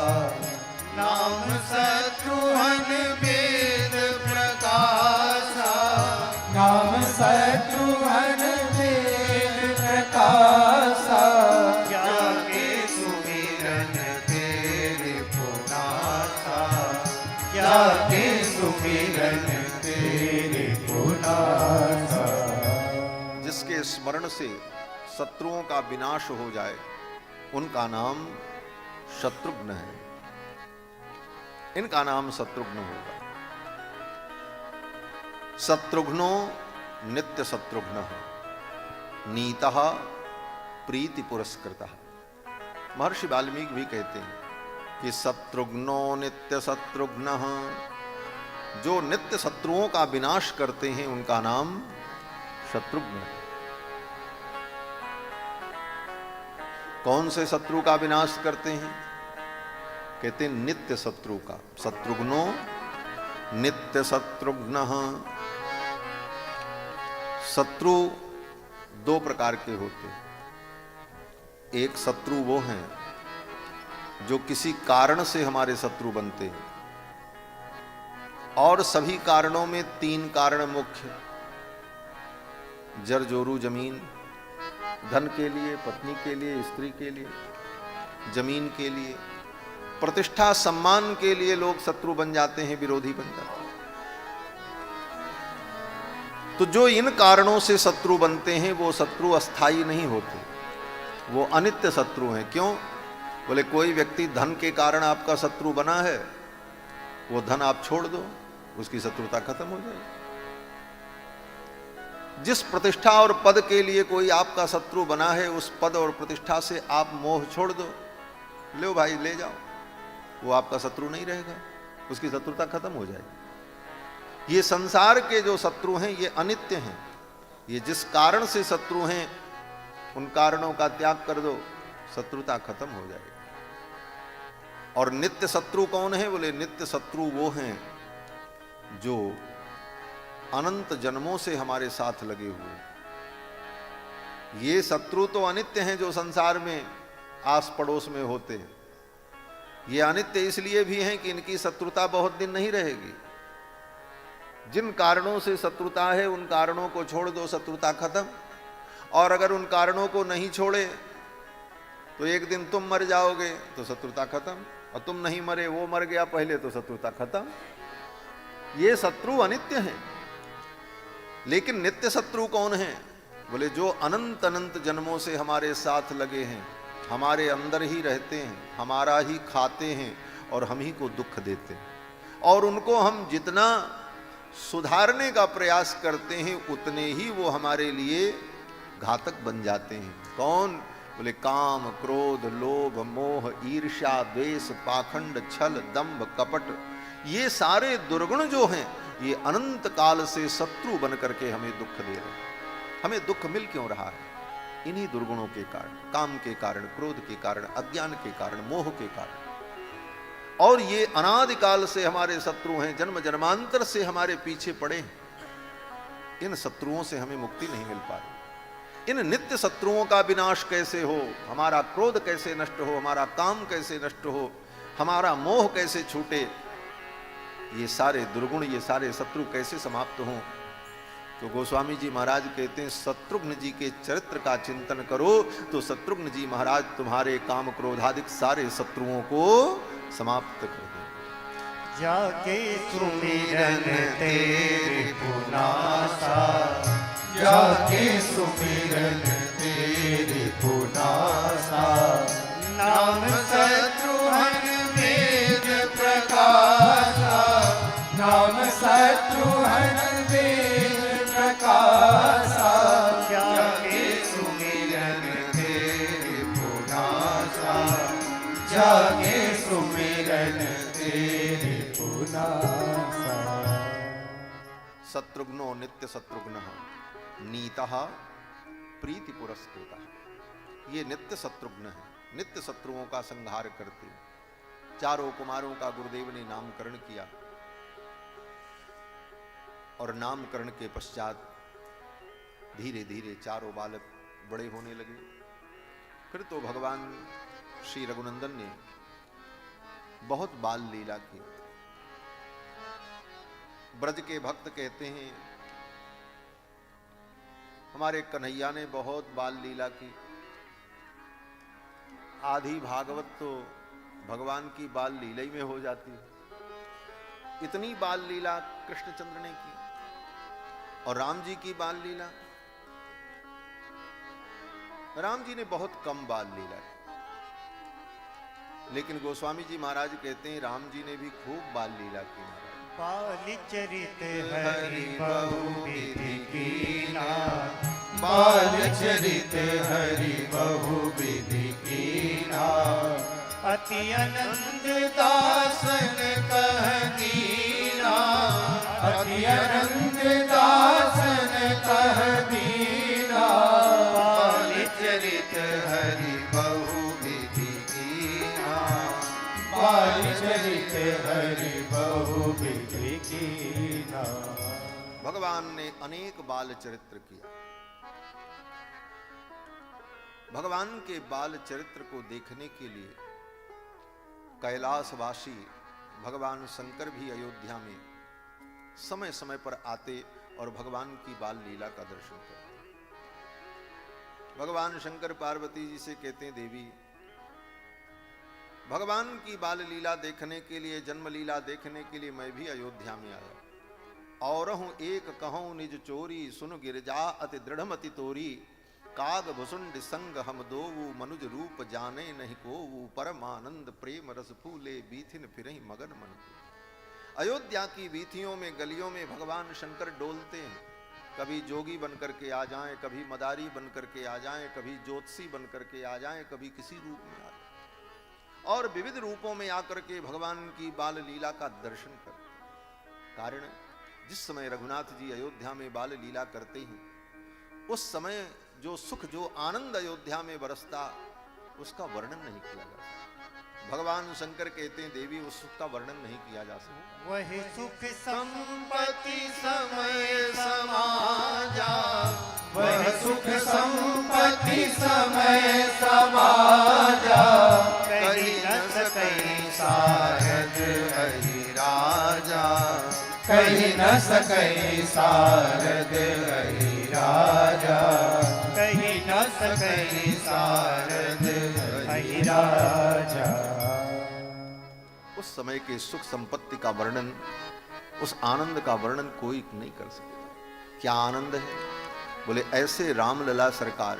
नाम शत्रुघ्न वेद प्रकाशा, नाम शत्रुघ्न वेद प्रकाशा, जाके सुमिरन तेरे पुनासा, जाके सुमिरन तेरे पुनासा। जिसके स्मरण से शत्रुओं का विनाश हो जाए उनका नाम शत्रुघ्न है, इनका नाम शत्रुघ्न होगा। शत्रुघ्नो नित्य शत्रुघ्न, नीतः प्रीति पुरस्कृतः। महर्षि वाल्मीकि भी कहते हैं कि शत्रुघ्नो नित्य शत्रुघ्न, जो नित्य शत्रुओं का विनाश करते हैं उनका नाम शत्रुघ्न है। कौन से शत्रु का विनाश करते हैं? कहते हैं नित्य शत्रु का। शत्रुघ्नो नित्य शत्रुघ्न। शत्रु दो प्रकार के होते हैं। एक शत्रु वो हैं जो किसी कारण से हमारे शत्रु बनते हैं, और सभी कारणों में 3 कारण मुख्य, जर जोरू जमीन, धन के लिए, पत्नी के लिए, स्त्री के लिए, जमीन के लिए, प्रतिष्ठा सम्मान के लिए लोग शत्रु बन जाते हैं, विरोधी बन जाते हैं। तो जो इन कारणों से शत्रु बनते हैं वो शत्रु अस्थाई नहीं होते, वो अनित्य शत्रु हैं। क्यों? बोले कोई व्यक्ति धन के कारण आपका शत्रु बना है, वो धन आप छोड़ दो, उसकी शत्रुता खत्म हो जाएगी। जिस प्रतिष्ठा और पद के लिए कोई आपका शत्रु बना है, उस पद और प्रतिष्ठा से आप मोह छोड़ दो, लो भाई ले जाओ, वो आपका शत्रु नहीं रहेगा, उसकी शत्रुता खत्म हो जाएगी। ये संसार के जो शत्रु हैं ये अनित्य हैं, ये जिस कारण से शत्रु हैं उन कारणों का त्याग कर दो, शत्रुता खत्म हो जाएगी। और नित्य शत्रु कौन है? बोले नित्य शत्रु वो हैं जो अनंत जन्मों से हमारे साथ लगे हुए। ये शत्रु तो अनित्य हैं जो संसार में आस पड़ोस में होते हैं। ये अनित्य इसलिए भी हैं कि इनकी शत्रुता बहुत दिन नहीं रहेगी। जिन कारणों से शत्रुता है उन कारणों को छोड़ दो, शत्रुता खत्म। और अगर उन कारणों को नहीं छोड़े तो एक दिन तुम मर जाओगे तो शत्रुता खत्म, और तुम नहीं मरे, वो मर गया पहले, तो शत्रुता खत्म। ये शत्रु अनित्य हैं। लेकिन नित्य शत्रु कौन है? बोले जो अनंत अनंत जन्मों से हमारे साथ लगे हैं, हमारे अंदर ही रहते हैं, हमारा ही खाते हैं और हम ही को दुख देते हैं, और उनको हम जितना सुधारने का प्रयास करते हैं उतने ही वो हमारे लिए घातक बन जाते हैं। कौन? बोले काम, क्रोध, लोभ, मोह, ईर्ष्या, द्वेष, पाखंड, छल, दंभ, कपट, ये सारे दुर्गुण जो हैं ये अनंत काल से शत्रु बन करके हमें दुख दे रहे हैं। हमें दुख मिल क्यों रहा है? इन्हीं दुर्गुणों के कारण, काम के कारण, क्रोध के कारण, अज्ञान के कारण, मोह के कारण। और ये अनादिकाल से हमारे शत्रु हैं, जन्म जन्मांतर से हमारे पीछे पड़े हैं। इन शत्रुओं से हमें मुक्ति नहीं मिल पा रही। इन नित्य शत्रुओं का विनाश कैसे हो, हमारा क्रोध कैसे नष्ट हो, हमारा काम कैसे नष्ट हो, हमारा मोह कैसे छूटे, ये सारे दुर्गुण, ये सारे शत्रु कैसे समाप्त हों। तो गोस्वामी जी महाराज कहते हैं शत्रुघ्न जी के चरित्र का चिंतन करो तो शत्रुघ्न जी महाराज तुम्हारे काम क्रोधादिक सारे शत्रुओं को समाप्त कर दें। जाके सुमिरन तेरे पुनासा, जाके सुमिरन तेरे पुनासा, नाम शत्रुघ्न वेद प्रकाशा, नाम शत्रुघ्न वेद प्रकाशा, जाके सुमिरन तेरे पुनासा, जाके सुमिरन तेरे पुनासा। शत्रुघ्नो नित्य शत्रुघ्न नीतः प्रीति पुरस्कृतः। ये नित्य शत्रुघ्न है, नित्य शत्रुओं का संहार करते। चारों कुमारों का गुरुदेव ने नामकरण किया और नामकरण के पश्चात धीरे धीरे चारों बालक बड़े होने लगे। फिर तो भगवान श्री रघुनंदन ने बहुत बाल लीला की। ब्रज के भक्त कहते हैं हमारे कन्हैया ने बहुत बाल लीला की। आधी भागवत तो भगवान की बाल लीला ही में हो जाती है। इतनी बाल लीला कृष्णचंद्र ने की। और राम जी की बाल लीला, राम जी ने बहुत कम बाल लीला की। लेकिन गोस्वामी जी महाराज कहते हैं राम जी ने भी खूब बाल लीला की। बाल चरित हरि बहुविधि कीना, बाल चरित हरि बहुविधि कीना, अति आनंद दासन कह दीना, अति आनंद दासन कह दीना, बाल चरित हरि बहुविधि कीना, बाल चरित हरि बहुविधि कीना। भगवान ने अनेक बाल चरित्र किया। भगवान के बाल चरित्र को देखने के लिए कैलाशवासी भगवान शंकर भी अयोध्या में समय समय पर आते और भगवान की बाल लीला का दर्शन करते। भगवान शंकर पार्वती जी से कहते हैं, देवी भगवान की बाल लीला देखने के लिए, जन्म लीला देखने के लिए मैं भी अयोध्या में आया। और हूं एक कहूं निज चोरी, सुन गिरजा अति दृढ़मति तोरी। काग भुसुंड संग हम दोऊ, मनुज रूप जाने नहीं कोऊ। परमानंद प्रेम रस फूले, बीथिन फिरहि मगन मन को। अयोध्या की वीथियों में, गलियों में भगवान शंकर डोलते हैं। कभी जोगी बन करके आ जाएं, कभी मदारी बन करके आ जाएं, कभी ज्योतिषी बन करके आ जाएं, कभी किसी रूप में आ जाएं, और विविध रूपों में आकर के भगवान की बाल लीला का दर्शन करते। कारण जिस समय रघुनाथ जी अयोध्या में बाल लीला करते हैं, उस समय जो सुख, जो आनंद अयोध्या में बरसता, उसका वर्णन नहीं किया जा सकता। भगवान शंकर कहते हैं, देवी उस सुख का वर्णन नहीं किया जा सकता। वही सुख संपत्ति समय समाजा, वह सुख संपत्ति समय समाजा। कहीं न सकई सारद हरि राजा, कहीं न सकई सारद हरि राजा, कहीं न सकई सारद हरि राजा। उस समय के सुख संपत्ति का वर्णन, उस आनंद का वर्णन कोई नहीं कर सकता। क्या आनंद है? बोले ऐसे रामलला सरकार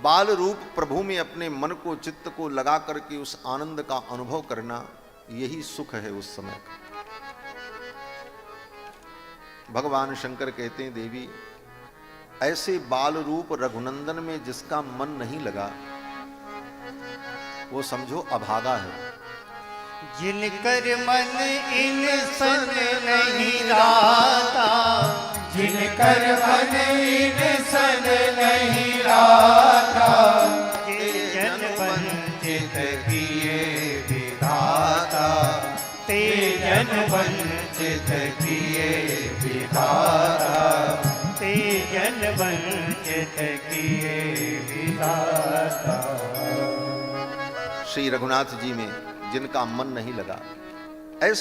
बाल रूप प्रभु में अपने मन को, चित्त को लगा करके उस आनंद का अनुभव करना, यही सुख है उस समय का। भगवान शंकर कहते हैं, देवी ऐसे बाल रूप रघुनंदन में जिसका मन नहीं लगा, वो समझो अभागा है। जिनकर मन इन सन नहीं राता, जिनकर मन इन सन नहीं राता। ते जन वंचित किए विधाता, ते जन वंचित किए विधाता, ते जन वंचित किए विधाता। श्री रघुनाथ जी में जिनका मन नहीं लगा, ऐसे